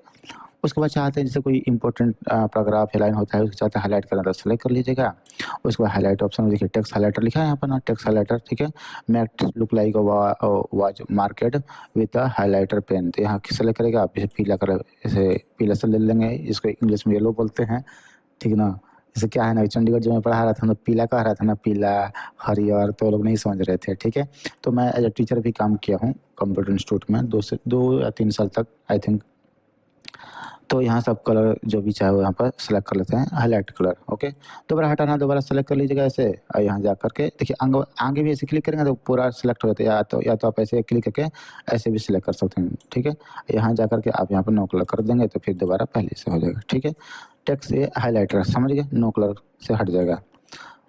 उसके बाद चाहते हैं जैसे कोई इंपॉर्टेंट पैराग्राफ या लाइन होता है उसको चाहते हैं हाईलाइट करना तो सेलेक्ट कर लीजिएगा। उसके बाद हाईलाइट ऑप्शन में देखिए टेक्स्ट हाईलाइटर लिखा है यहाँ पर ना, टेक्स्ट हाईलाइटर, ठीक है। Make look like was market with a highlighter pen, तो यहाँ सेलेक्ट करेगा आप, इसे पीला कलर, इसे पीला से ले लेंगे, इसको इंग्लिश में येलो बोलते हैं, ठीक है ना। जैसे क्या है ना, चंडीगढ़ जो मैं पढ़ा रहा था ना, पीला कह रहा था ना, पीला हरियर, तो लोग नहीं समझ रहे थे, ठीक है। तो मैं एज ए टीचर भी काम किया हूँ कंप्यूटर इंस्टीट्यूट में 2 या 3 साल तक आई थिंक। तो यहाँ सब कलर जो भी चाहे वो यहाँ पर सेलेक्ट कर लेते हैं, हाईलाइट कलर, ओके। दोबारा हटाना, दोबारा सेलेक्ट कर लीजिएगा ऐसे, और यहाँ जा करके देखिए आगे भी ऐसे क्लिक करेंगे तो पूरा सेलेक्ट हो जाता है, या तो आप ऐसे क्लिक करके ऐसे भी सिलेक्ट कर सकते हैं, ठीक है। यहाँ जा करके आप यहाँ पर नो कलर कर देंगे तो फिर दोबारा पहले से हो जाएगा, ठीक है। टेक्स्ट ये हाईलाइटर समझ गए, नो कलर से हट जाएगा।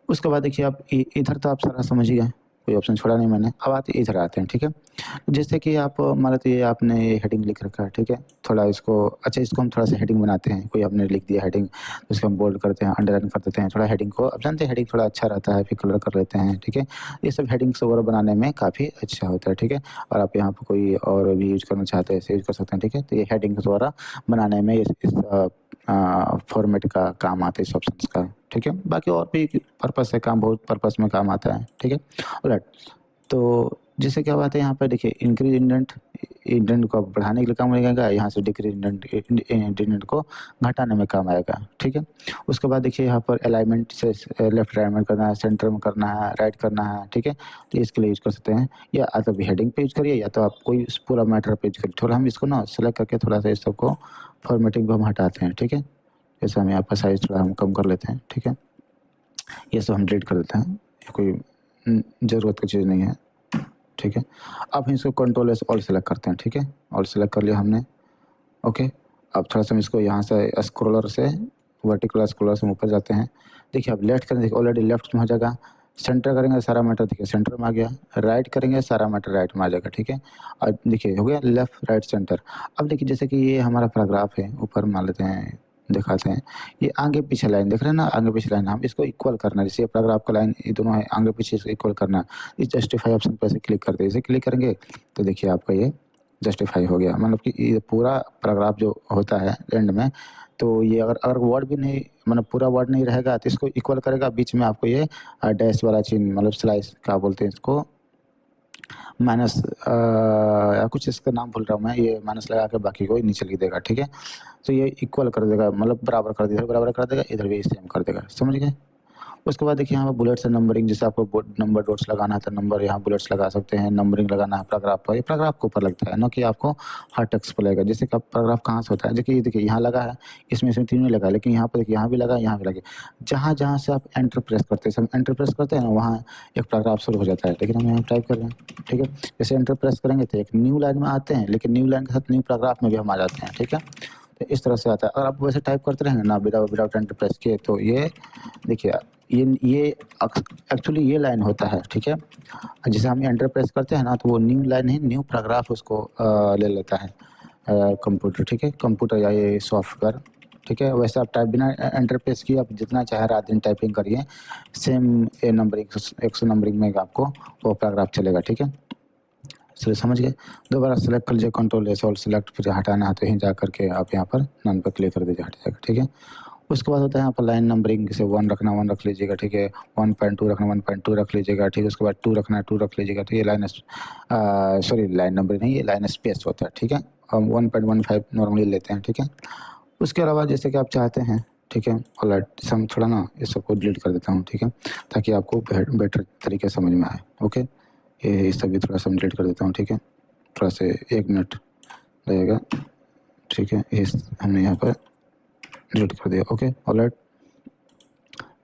उसके बाद देखिए आप इधर तो आप सारा समझ ही गए, कोई ऑप्शन छोड़ा नहीं मैंने। अब आते इधर आते हैं, ठीक है। जैसे कि आप मान लेते ये आपने ये हेडिंग लिख रखा है, ठीक है। थोड़ा इसको, अच्छा इसको हम थोड़ा सा हेडिंग बनाते हैं, कोई आपने लिख दिया हेडिंग तो इसको हम बोल्ड करते हैं, अंडरलाइन कर देते हैं, थोड़ा हेडिंग को, अब जानते हैं हेडिंग थोड़ा अच्छा रहता है, फिर कलर कर लेते हैं, ठीक है। ये सब हेडिंग्स वगैरह बनाने में काफ़ी अच्छा होता है, ठीक है। और आप यहाँ पर कोई और भी यूज करना चाहते हैं ऐसे यूज कर सकते हैं, ठीक है। तो ये हेडिंग द्वारा बनाने में इस फॉर्मेट का काम आता है इस ऑप्शंस का, ठीक है। बाकी और भी पर्पस है, काम बहुत पर्पस में काम आता है, ठीक है। ऑलराइट, तो जैसे क्या बात है यहाँ पर देखिए इंक्रीज इंडेंट को बढ़ाने के लिए काम लगेगा, यहाँ से डिक्रीज इंडेंट को घटाने में काम आएगा, ठीक है। उसके बाद देखिए यहाँ पर अलाइनमेंट से लेफ्ट अलाइनमेंट करना है, सेंटर में करना है, राइट करना है, ठीक है। तो इसके लिए यूज कर सकते हैं, या तो हेडिंग पे यूज करिए या तो आप कोई पूरा मैटर पे यूज करिए। थोड़ा हम इसको ना सेलेक्ट करके थोड़ा सा इस सबको फॉर्मेटिंग को हम हटाते हैं, ठीक है। जैसे हम यहाँ पर साइज थोड़ा हम कम कर लेते हैं, ठीक है। ये सब हम डिलीट कर देते हैं, कोई ज़रूरत की चीज़ नहीं है, ठीक है। अब हम इसको कंट्रोल एस ऑल सेलेक्ट करते हैं, ठीक है। ऑल सेलेक्ट कर लिया हमने, ओके। अब थोड़ा सा हम इसको यहाँ से स्क्रॉलर से वर्टिकल स्क्रॉलर से ऊपर जाते हैं। देखिए अब लेफ्ट करें, देखिए ऑलरेडी लेफ्ट में हो जाएगा। सेंटर करेंगे सारा मैटर देखिए सेंटर में आ गया, राइट करेंगे सारा मैटर राइट में आ जाएगा, ठीक है। और देखिए हो गया लेफ्ट राइट सेंटर। अब देखिए जैसे कि ये हमारा पैराग्राफ है, ऊपर मान लेते हैं, दिखाते हैं, ये आगे पीछे लाइन देख रहे हैं ना, आगे पीछे लाइन हम इसको इक्वल करना है, जैसे पैराग्राफ का लाइन ये दोनों है, आगे पीछे इसको इक्वल करना है। इस जस्टिफाई ऑप्शन पर ऐसे क्लिक करते हैं, इसे क्लिक करेंगे तो देखिए आपका ये जस्टिफाई हो गया, मतलब कि ये पूरा पैराग्राफ जो होता है एंड में, तो ये अगर वर्ड भी नहीं, मतलब पूरा वर्ड नहीं रहेगा तो इसको इक्वल करेगा, बीच में आपको ये डैश वाला चिन्ह, मतलब स्लाइस क्या बोलते हैं इसको, माइनस या कुछ इसका नाम भूल रहा हूँ मैं, ये माइनस लगा के बाकी को नीचे लिख देगा, ठीक है। तो ये इक्वल कर देगा, मतलब बराबर कर देगा, बराबर कर देगा, इधर भी सेम कर देगा, समझ गए। उसके बाद देखिए यहाँ पर बुलेट्स एंड नंबरिंग, जैसे आपको नंबर डॉट्स लगाना है तो नंबर यहाँ बुलेट्स लगा सकते हैं, नंबरिंग लगाना है पैराग्राफ पर, ये पैराग्राफ के ऊपर लगता है ना कि आपको हर टेक्स्ट पर लगेगा। जैसे कि आप पैराग्राफ कहाँ से होता है, देखिए यहाँ लगा है, इसमें तीनों लगा है, लेकिन यहाँ पर देखिए यहाँ भी लगा, यहाँ भी लगे, जहाँ जहाँ से आप एंटर प्रेस करते हैं, सब एंटर प्रेस करते हैं ना, वहाँ एक पैराग्राफ शुरू हो जाता है, लेकिन हम यहाँ टाइप कर रहे हैं, ठीक है। जैसे एंटर प्रेस करेंगे तो एक न्यू लाइन में आते हैं, लेकिन न्यू लाइन के साथ न्यू पैराग्राफ में भी हम आ जाते हैं, ठीक है। तो इस तरह से आता है, अगर आप वैसे टाइप करते रहेंगे ना विदाउट एंटर प्रेस किए, तो ये देखिए ये एक्चुअली ये लाइन होता है, ठीक है। जैसे हम एंटर प्रेस करते हैं ना तो वो न्यू लाइन ही न्यू पैराग्राफ उसको ले लेता है कंप्यूटर, ठीक है, कंप्यूटर या ये सॉफ्टवेयर, ठीक है। वैसे आप टाइप बिना एंटर प्रेस किए आप जितना चाहे रात दिन टाइपिंग करिए, सेम ए नंबरिंग 100 नंबरिंग में आपको वो पैराग्राफ चलेगा, ठीक है। चलिए समझ गए। दोबारा सेलेक्ट कर लीजिए, कंट्रोल एस ऑल सेलेक्ट, फिर हटाना है तो यहीं जा करके आप यहाँ पर नन पर क्लिक कर दीजिए, हट जाएगा, ठीक है। उसके बाद होता है यहाँ पर लाइन नंबरिंग, जैसे 1 रखना 1 रख लीजिएगा, ठीक है। 1.2 रखना 1.2 रख लीजिएगा, ठीक है। उसके बाद 2 रखना 2 रख लीजिएगा, तो ये लाइन नंबरिंग नहीं, ये लाइन स्पेस होता है, ठीक है। हम 1.15 नॉर्मली लेते हैं, ठीक है। उसके अलावा जैसे कि आप चाहते हैं, ठीक है, ऑलराइट, हम थोड़ा ना इस सबको डिलीट कर देता हूँ, ठीक है, ताकि आपको बेटर तरीके से समझ में आए, ओके। ये इस सभी थोड़ा सा डिलीट कर देता हूँ, ठीक है। थोड़ा से 1 मिनट लगेगा, ठीक है। इस हमने यहाँ पर डिलीट कर दिया। ओके ऑलराइट,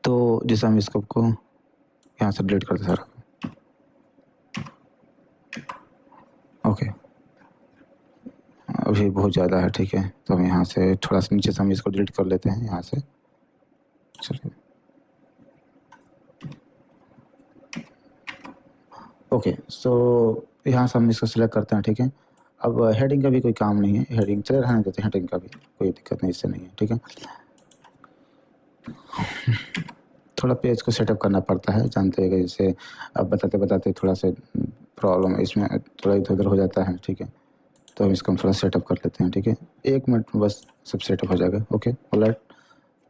तो जैसे हम इसको को यहाँ से डिलीट कर दे सारा। ओके, अभी बहुत ज़्यादा है, ठीक है, तो हम यहाँ से थोड़ा सा नीचे से हम इसको डिलीट कर लेते हैं यहाँ से। चलिए ओके, सो यहाँ से हम इसको सिलेक्ट करते हैं, ठीक है। अब हेडिंग का भी कोई काम नहीं है, हेडिंग चले रहने देते हैं, हेडिंग का भी कोई दिक्कत नहीं, इससे नहीं है, ठीक है। थोड़ा पेज को सेटअप करना पड़ता है, जानते हैं कि जैसे अब बताते बताते थोड़ा सा प्रॉब्लम इसमें थोड़ा इधर उधर हो जाता है, ठीक है। तो हम इसको थोड़ा सेटअप कर लेते हैं, ठीक है, 1 मिनट में बस सब सेटअप हो जाएगा। ओके ऑलराइट,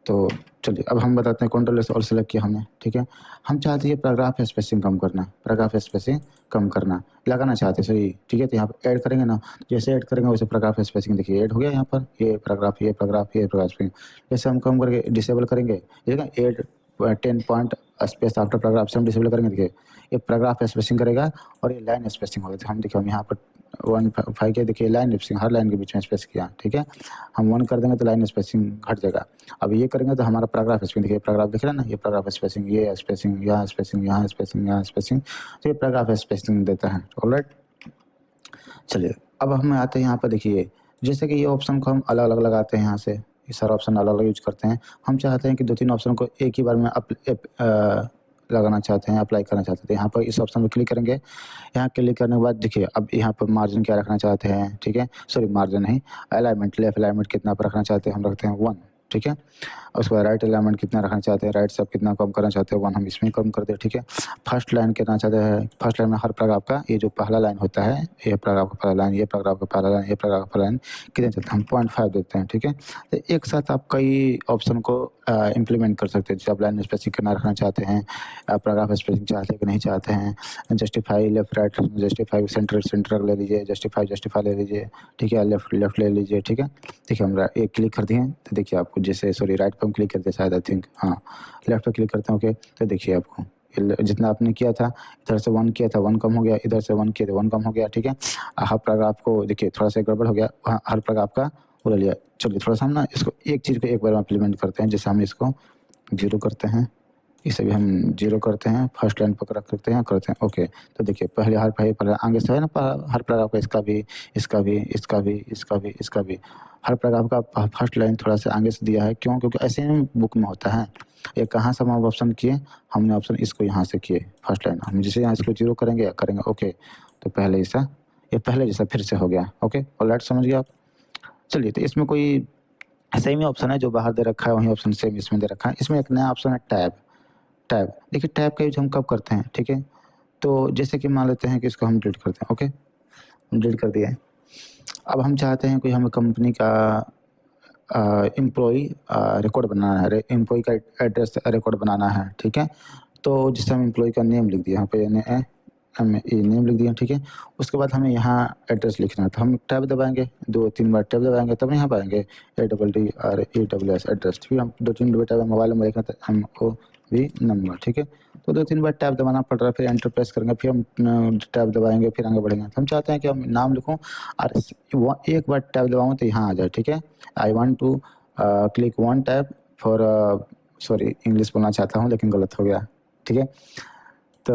तो चलिए अब हम बताते हैं कंट्रोल और सेलेक्ट किया हमने, ठीक है। हम चाहते हैं पैराग्राफ स्पेसिंग कम करना, पैराग्राफ स्पेसिंग कम करना लगाना चाहते हैं, सही, ठीक है। तो यहाँ पर ऐड करेंगे ना, जैसे ऐड करेंगे वैसे पैराग्राफ स्पेसिंग देखिए ऐड हो गया यहाँ पर, ये पैराग्राफ ये पैराग्राफ ये पैराग्राफ स्पेसिंग। जैसे हम कम करके डिसेबल करेंगे, ठीक है, add 10 point space after paragraph से हम डिसेबल करेंगे, देखिए ये पैराग्राफ स्पेसिंग करेगा और ये लाइन स्पेसिंग होगा। तो हम देखिए हम यहाँ पर 1.5 के देखिए लाइन स्पेसिंग, हर लाइन के बीच में स्पेस किया, ठीक है। हम 1 कर देंगे तो लाइन स्पेसिंग घट जाएगा। अब ये करेंगे तो हमारा पैराग्राफ स्पेसिंग देखिए, पैराग्राफ दिख रहा है ना, ये पैराग्राफ स्पेसिंग, ये स्पेसिंग, यहाँ स्पेसिंग, यहाँ स्पेसिंग, यहाँ स्पेसिंग, तो ये पैराग्राफ स्पेसिंग देता है। ऑलराइट, चलिए अब हम आते हैं यहाँ पर, देखिए जैसे कि ये ऑप्शन को हम अलग अलग लगाते हैं, यहाँ से ये सारा ऑप्शन अलग अलग यूज करते हैं। हम चाहते हैं कि 2-3 ऑप्शन को एक ही बार में लगाना चाहते हैं, अप्लाई करना चाहते हैं। यहाँ पर इस ऑप्शन पर क्लिक करेंगे, यहाँ क्लिक करने के बाद देखिए अब यहाँ पर मार्जिन क्या रखना चाहते हैं, ठीक है, सॉरी मार्जिन नहीं, अलाइनमेंट, लेफ्ट अलाइनमेंट कितना पर रखना चाहते हैं, हम रखते हैं 1, ठीक है। उसके बाद राइट अलाइनमेंट कितना रखना चाहते हैं, राइट सब कितना कम करना चाहते हैं 1, हम इसमें कम कर दें, ठीक है। फर्स्ट लाइन कितना चाहते हैं, फर्स्ट लाइन में हर पैराग्राफ का ये जो पहला लाइन होता है, ये पैराग्राफ का पहला लाइन, ये पैराग्राफ का पहला लाइन, ये पैराग्राफ का पहला लाइन कितने चलते हैं, हम 0.5 देते हैं, ठीक है। तो एक साथ आप कई ऑप्शन को इम्प्लीमेंट कर सकते हैं। जैसे आप लाइन स्पेसिंग कितना रखना चाहते हैं, पैराग्राफ स्पेसिंग चाहते हैं कि नहीं चाहते हैं, justify left right, justify centre centre ले लीजिए, जस्टिफाई ले लीजिए, ठीक है, लेफ्ट लेफ्ट ले लीजिए, ठीक है। देखिए हम एक क्लिक कर दिए तो देखिए आपको, जैसे सॉरी राइट पर हम क्लिक करते हैं शायद, आई थिंक हाँ लेफ्ट पर क्लिक करते हैं, ओके। तो देखिए आपको जितना आपने किया था, इधर से 1 किया था 1 कम हो गया, इधर से 1 किया था 1 कम हो गया, ठीक है। हर पैराग्राफ को देखिए थोड़ा सा गड़बड़ हो गया, हर पैराग्राफ का वो ले लिया। चलिए थोड़ा सा हम ना इसको एक चीज़ को एक बार में इम्प्लीमेंट करते हैं, जैसे हम इसको 0 करते हैं, इसे भी हम 0 करते हैं, फर्स्ट लाइन पर करते हैं ओके। तो देखिए पहले हर पहले आगे से है ना, हर पैराग्राफ का इसका भी, इसका भी, इसका भी, इसका भी, इसका भी, हर पैराग्राफ का फर्स्ट लाइन थोड़ा सा आगे से दिया है, क्यों, क्योंकि ऐसे ही बुक में होता है। ये कहाँ से हम ऑप्शन किए, हमने ऑप्शन इसको यहाँ से किए, फर्स्ट लाइन हम जैसे यहाँ इसको 0 करेंगे ओके, तो पहले ऐसा ये पहले जैसा फिर से हो गया। ओके ऑलराइट, समझ गया आप। चलिए तो इसमें कोई सेम ही ऑप्शन है जो बाहर दे रखा है, वही ऑप्शन सेम इसमें दे रखा है। इसमें एक नया ऑप्शन है टैब। टैब देखिए, टैब का यूज हम कब करते हैं, ठीक है। तो जैसे कि मान लेते हैं कि इसको हम डिलीट करते हैं, ओके डिलीट कर दिया है। अब हम चाहते हैं कोई हमें कंपनी का एम्प्लॉई रिकॉर्ड बनाना है, एम्प्लॉई का एड्रेस रिकॉर्ड बनाना है, ठीक है। तो जिससे हम एम्प्लॉई का नेम लिख दिया यहाँ पे, नेम लिख दिया, ठीक है। उसके बाद हमें यहाँ एड्रेस लिखना है, तो हम टैब दबाएंगे, 2-3 बार टैब दबाएंगे तब यहाँ पाएंगे ADDRESS एड्रेस, फिर हम 2-3 बार मोबाइल नंबर लिखना था, MO भी नंबर, ठीक है। तो 2-3 बार टैब दबाना पड़ रहा है, फिर एंटर प्रेस करेंगे, फिर हम टैब दबाएंगे, फिर आगे बढ़ेंगे। तो हम चाहते हैं कि हम नाम लिखूँ और एक बार टैब दबाऊँ तो यहाँ आ जाए, ठीक है। I want to click 1 tab for, sorry English बोलना चाहता हूँ लेकिन गलत हो गया, ठीक है। तो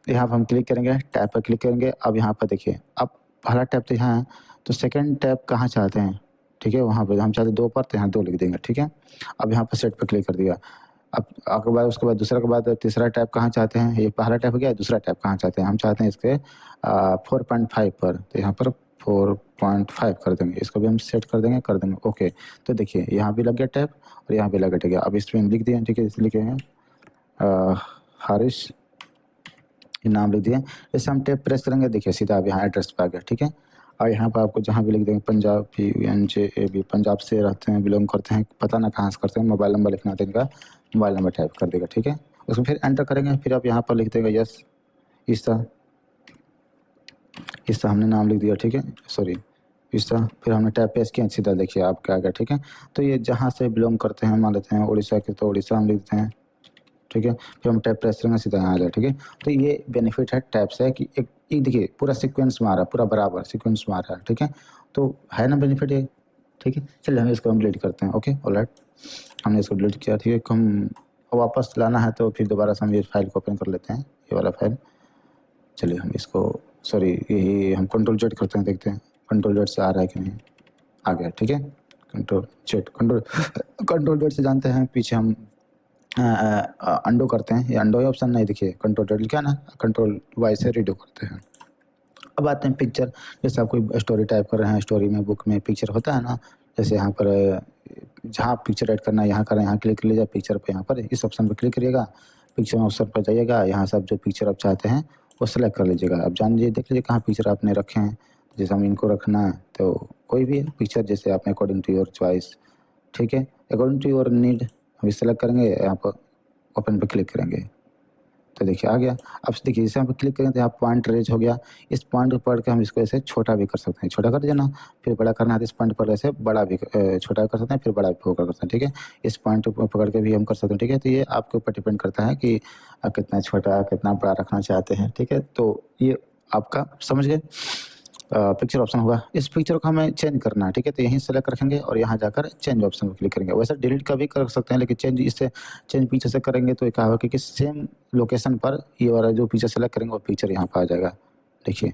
यहाँ पर हम क्लिक करेंगे, टैब पर क्लिक करेंगे। अब यहाँ पर देखिए, अब पहला टैब तो यहाँ है, तो सेकंड टैब कहाँ चाहते हैं, ठीक है, वहाँ पे हम चाहते हैं 2 पर, तो यहाँ 2 लिख देंगे, ठीक है। अब यहाँ पर सेट पर क्लिक कर दिया। अब के बाद उसके बाद दूसरा के बाद तीसरा टैब कहाँ चाहते हैं, ये पहला टैब हो गया, दूसरा टैब कहाँ चाहते हैं, हम चाहते हैं इसके 4.5 पर, तो यहाँ पर 4.5 कर देंगे, इसको भी हम सेट कर देंगे ओके। तो देखिए यहाँ भी लग गया टैब और यहाँ भी लग गया, अब इसमें हम लिख दिए, ठीक है, इसलिए लिखेंगे हारिश, नाम लिख दिए। जैसे हम टैब प्रेस करेंगे, देखिए सीधा अब यहाँ एड्रेस पे आ गया, ठीक है। और यहाँ पर आपको जहाँ भी लिख देंगे पंजाब, PNJAB, पंजाब से रहते हैं, बिलोंग करते हैं, पता ना कहाँ से करते हैं, मोबाइल नंबर लिखना था इनका, मोबाइल नंबर टाइप कर देगा, ठीक है। उसको फिर एंटर करेंगे, फिर आप यहाँ पर लिख देंगे यस ईसा, हमने नाम लिख दिया, ठीक है, सॉरी ईसा। फिर हमने टैब पेस्ट किया, सीधा देखिए आप क्या आ गया, ठीक है। तो ये जहाँ से बिलोंग करते हैं, मान लेते हैं उड़ीसा के, तो उड़ीसा हम लिख देते हैं, ठीक है। फिर हम टैब प्रेस करेंगे, सीधा यहाँ आ जाए, ठीक है। तो ये बेनिफिट है टैब से कि एक देखिए पूरा सीक्वेंस में आ रहा है, पूरा बराबर सीक्वेंस में आ रहा है, ठीक है। तो है ना बेनिफिट ये, ठीक है। चलिए हम इसको डिलीट करते हैं। ओके, ऑलराइट, हमने इसको डिलीट किया। ठीक है, हम वापस लाना है तो फिर दोबारा से हम इस फाइल को ओपन कर लेते हैं, ये वाला फाइल। चलिए हम इसको, सॉरी, यही हम कंट्रोल जेड करते हैं, देखते हैं कंट्रोल जेड से आ रहा है कि नहीं। आ गया, ठीक है। कंट्रोल जेड, कंट्रोल जेड से जानते हैं पीछे हम अंडो करते हैं। ये अंडो ऑप्शन नहीं, देखिए कंट्रोल जेड क्या ना, कंट्रोल वाई से रीडो करते हैं। अब आते हैं पिक्चर। जैसे आप कोई स्टोरी टाइप कर रहे हैं, स्टोरी में, बुक में पिक्चर होता है ना, जैसे यहाँ पर जहाँ पिक्चर ऐड करना है यहाँ करें, यहाँ क्लिक कर लीजिए पिक्चर पे, यहाँ पर इस ऑप्शन पर क्लिक करिएगा, पिक्चर ऑप्शन पर जाइएगा, यहाँ से आप जो पिक्चर आप चाहते हैं वो सेलेक्ट कर लीजिएगा। अब जान लीजिए, देख लीजिए कहाँ पिक्चर आपने रखे हैं। जैसे हम इनको रखना है तो कोई भी पिक्चर जैसे आपने अकॉर्डिंग टू योर चॉइस, ठीक है, अकॉर्डिंग टू योर नीड हम सेलेक्ट करेंगे, यहाँ पर ओपन पर क्लिक करेंगे तो देखिए आ गया। अब देखिए जैसे हम क्लिक करें तो यहाँ पॉइंट रेज हो गया। इस पॉइंट को पढ़ के हम इसको ऐसे छोटा भी कर सकते हैं, छोटा कर देना, फिर बड़ा करना है तो इस पॉइंट पर ऐसे बड़ा भी छोटा कर सकते हैं, फिर बड़ा भी होकर कर सकते हैं, ठीक है। इस पॉइंट को पकड़ के भी हम कर सकते हैं, ठीक है। तो ये आपके ऊपर डिपेंड करता है कि आप कितना छोटा कितना बड़ा रखना चाहते हैं, ठीक है। तो ये आपका समझ गए, पिक्चर ऑप्शन होगा। इस पिक्चर को हमें चेंज करना है, ठीक है, तो यहीं सेलेक्ट रखेंगे और यहाँ जाकर चेंज ऑप्शन पर क्लिक करेंगे। वैसे डिलीट का भी कर सकते हैं, लेकिन चेंज इससे चेंज पिक्चर से करेंगे तो क्या होगा कि सेम लोकेशन पर ये वाला जो पिक्चर सेलेक्ट करेंगे वो पिक्चर यहाँ पर आ जाएगा। देखिए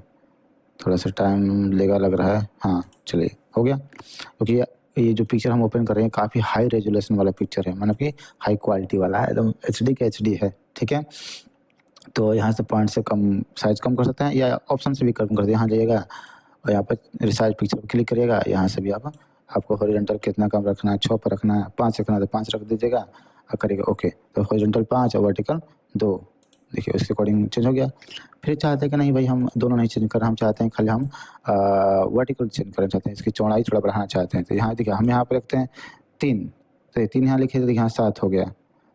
थोड़ा सा टाइम लेगा लग रहा है, हाँ चलिए हो गया। क्योंकि ये जो पिक्चर हम ओपन कर रहे हैं काफ़ी हाई रेजोल्यूशन वाला पिक्चर है, मतलब कि हाई क्वालिटी वाला है, एकदम HD का HD है, ठीक है। तो यहाँ से पॉइंट से कम साइज़ कम कर सकते हैं या ऑप्शन से भी कम कर दे। यहाँ जाइएगा और यहाँ पर रिसाइज पिक्चर पर क्लिक करिएगा, यहाँ से भी आपको हॉरिजॉन्टल कितना कम रखना है, 6 पर रखना है, 5 रखना है तो 5 रख दीजिएगा और करिएगा ओके। तो हॉरिजॉन्टल 5 और वर्टिकल 2, देखिए उसके अकॉर्डिंग चेंज हो गया। फिर चाहते हैं कि नहीं भाई हम दोनों नहीं चेंज कर, हम चाहते हैं खाली हम वर्टिकल चेंज करना चाहते हैं, इसकी चौड़ाई थोड़ा बढ़ाना चाहते हैं। तो यहाँ देखिए हम यहाँ पर रखते हैं 3, तो 3 यहाँ लिखे तो देखिए यहाँ 7 हो गया,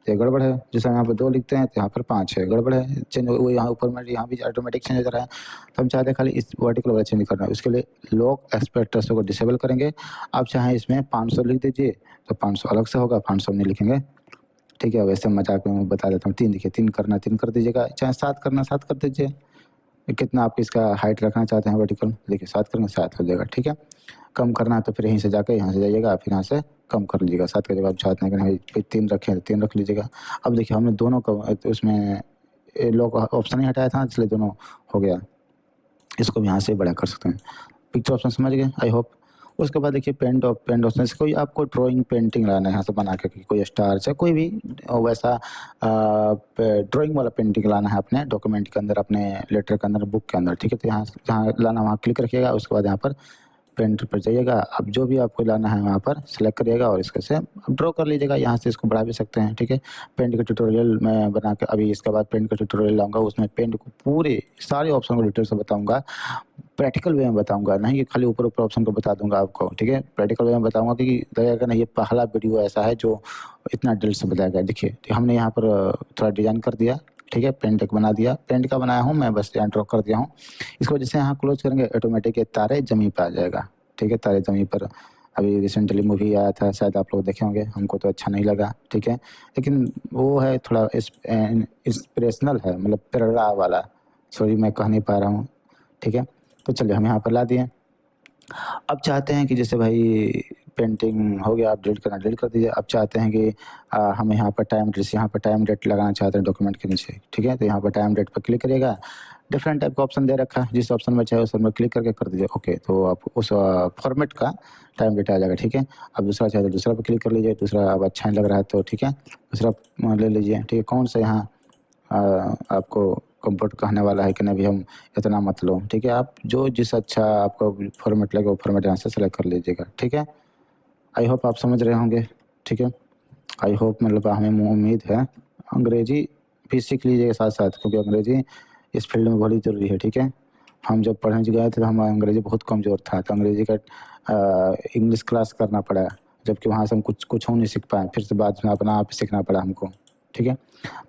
तो ये गड़बड़ है। जैसे हम यहाँ पर 2 लिखते हैं तो यहाँ पर 5 है, गड़बड़ है, चेंज वो यहाँ ऊपर में यहाँ भी ऑटोमेटिक चेंज हो जा रहा है। तो हम चाहते हैं खाली इस वर्टिकल वाला चेंज करना है, उसके लिए लॉक एस्पेक्ट रेशियो को डिसेबल करेंगे। आप चाहें इसमें 500 लिख दीजिए तो 500 अलग से होगा, 500 नहीं लिखेंगे, ठीक है। वैसे मजाक में मैं बता देता हूँ, 3 देखिए 3 करना 3 कर दीजिएगा, चाहे 7 करना 7 कर दीजिए। कितना आप इसका हाइट रखना चाहते हैं वर्टिकल, देखिए 7 करेंगे 7 हो जाएगा, ठीक है। कम करना है तो फिर यहीं से जाकर यहाँ से जाइएगा, फिर यहाँ से कम कर लीजिएगा। 7 का जब आप चाहते हैं कि नहीं 3 रखें तो 3 रख लीजिएगा। अब देखिए हमने दोनों का उसमें लॉक ऑप्शन ही हटाया था, इसलिए दोनों हो गया। इसको भी यहाँ से बड़ा कर सकते हैं। पिक्चर ऑप्शन समझ गए आई होप। उसके बाद देखिए पेंट ऑप्शन से कोई आपको ड्राइंग पेंटिंग लाना है यहाँ से बना के, कोई स्टार से कोई भी वैसा ड्राइंग वाला पेंटिंग लाना है अपने डॉक्यूमेंट के अंदर, अपने लेटर के अंदर, बुक के अंदर, ठीक है। तो यहाँ जहाँ लाना वहाँ क्लिक रखिएगा, उसके बाद यहाँ पर पेंट पर जाइएगा। अब जो भी आपको लाना है वहाँ पर सेलेक्ट करिएगा और इसके से ड्रॉ कर लीजिएगा, यहाँ से इसको बढ़ा भी सकते हैं, ठीक है। पेंट का ट्यूटोरियल मैं बना के अभी इसके बाद पेंट का ट्यूटोरियल लाऊंगा, उसमें पेंट को पूरे सारे ऑप्शन को डिटेल से बताऊंगा, प्रैक्टिकल वे में बताऊंगा, नहीं कि खाली ऊपर ऊपर ऑप्शन को बता दूंगा आपको, ठीक है। प्रैक्टिकल वे में बताऊंगा कि लगेगा नहीं ये पहला वीडियो ऐसा है जो इतना डिटेल से बताया गया। देखिए तो हमने यहाँ पर थोड़ा डिजाइन कर दिया, ठीक है, पेंट एक बना दिया, पेंट का बनाया हूँ मैं, बस यहाँ ड्रॉ कर दिया हूँ। इसको जैसे यहाँ क्लोज करेंगे ऑटोमेटिक ये तारे जमीन पर आ जाएगा, ठीक है। तारे ज़मीन पर अभी रिसेंटली मूवी आया था, शायद आप लोग देखे होंगे, हमको तो अच्छा नहीं लगा, ठीक है, लेकिन वो है थोड़ा इंस्पिरेशनल है, मतलब प्रेरणा वाला, सॉरी मैं कह नहीं पा रहा हूँ, ठीक है। तो चलिए हम यहाँ पर ला दिए। अब चाहते हैं कि जैसे भाई पेंटिंग हो गया, आप डिलीट करना डिलीट कर दीजिए। अब चाहते हैं कि हम यहाँ पर टाइम, जैसे यहाँ पर टाइम डेट लगाना चाहते हैं डॉक्यूमेंट के नीचे, ठीक है। तो यहाँ पर टाइम डेट पर क्लिक करिएगा, डिफरेंट टाइप का ऑप्शन दे रखा है, जिस ऑप्शन में चाहे उस पर क्लिक करके कर दीजिए ओके। तो आप उस फॉर्मेट का टाइम डेट आ जाएगा, ठीक है। अब दूसरा चाहे तो दूसरा पर क्लिक कर लीजिए, दूसरा अब अच्छा नहीं लग रहा है तो ठीक है दूसरा ले लीजिए, ठीक है। कौन सा यहाँ आपको कंफर्ट कहने वाला है कि नहीं भी हम इतना मत लो, ठीक है। आप जो जिस अच्छा आपको फॉर्मेट लगे वो फॉर्मेट यहाँ से सेलेक्ट कर लीजिएगा, ठीक है। आई होप आप समझ रहे होंगे, ठीक है। आई होप मतलब हमें उम्मीद है। अंग्रेजी भी सीख लीजिएगा साथ साथ, क्योंकि अंग्रेजी इस फील्ड में बड़ी ज़रूरी है, ठीक है। हम जब पढ़ने गए थे तो हमारा अंग्रेजी बहुत कमज़ोर था, तो अंग्रेजी का इंग्लिश क्लास करना पड़ा, जबकि वहाँ से हम कुछ नहीं सीख पाए, फिर से बाद में अपना आप सीखना पड़ा हमको, ठीक है।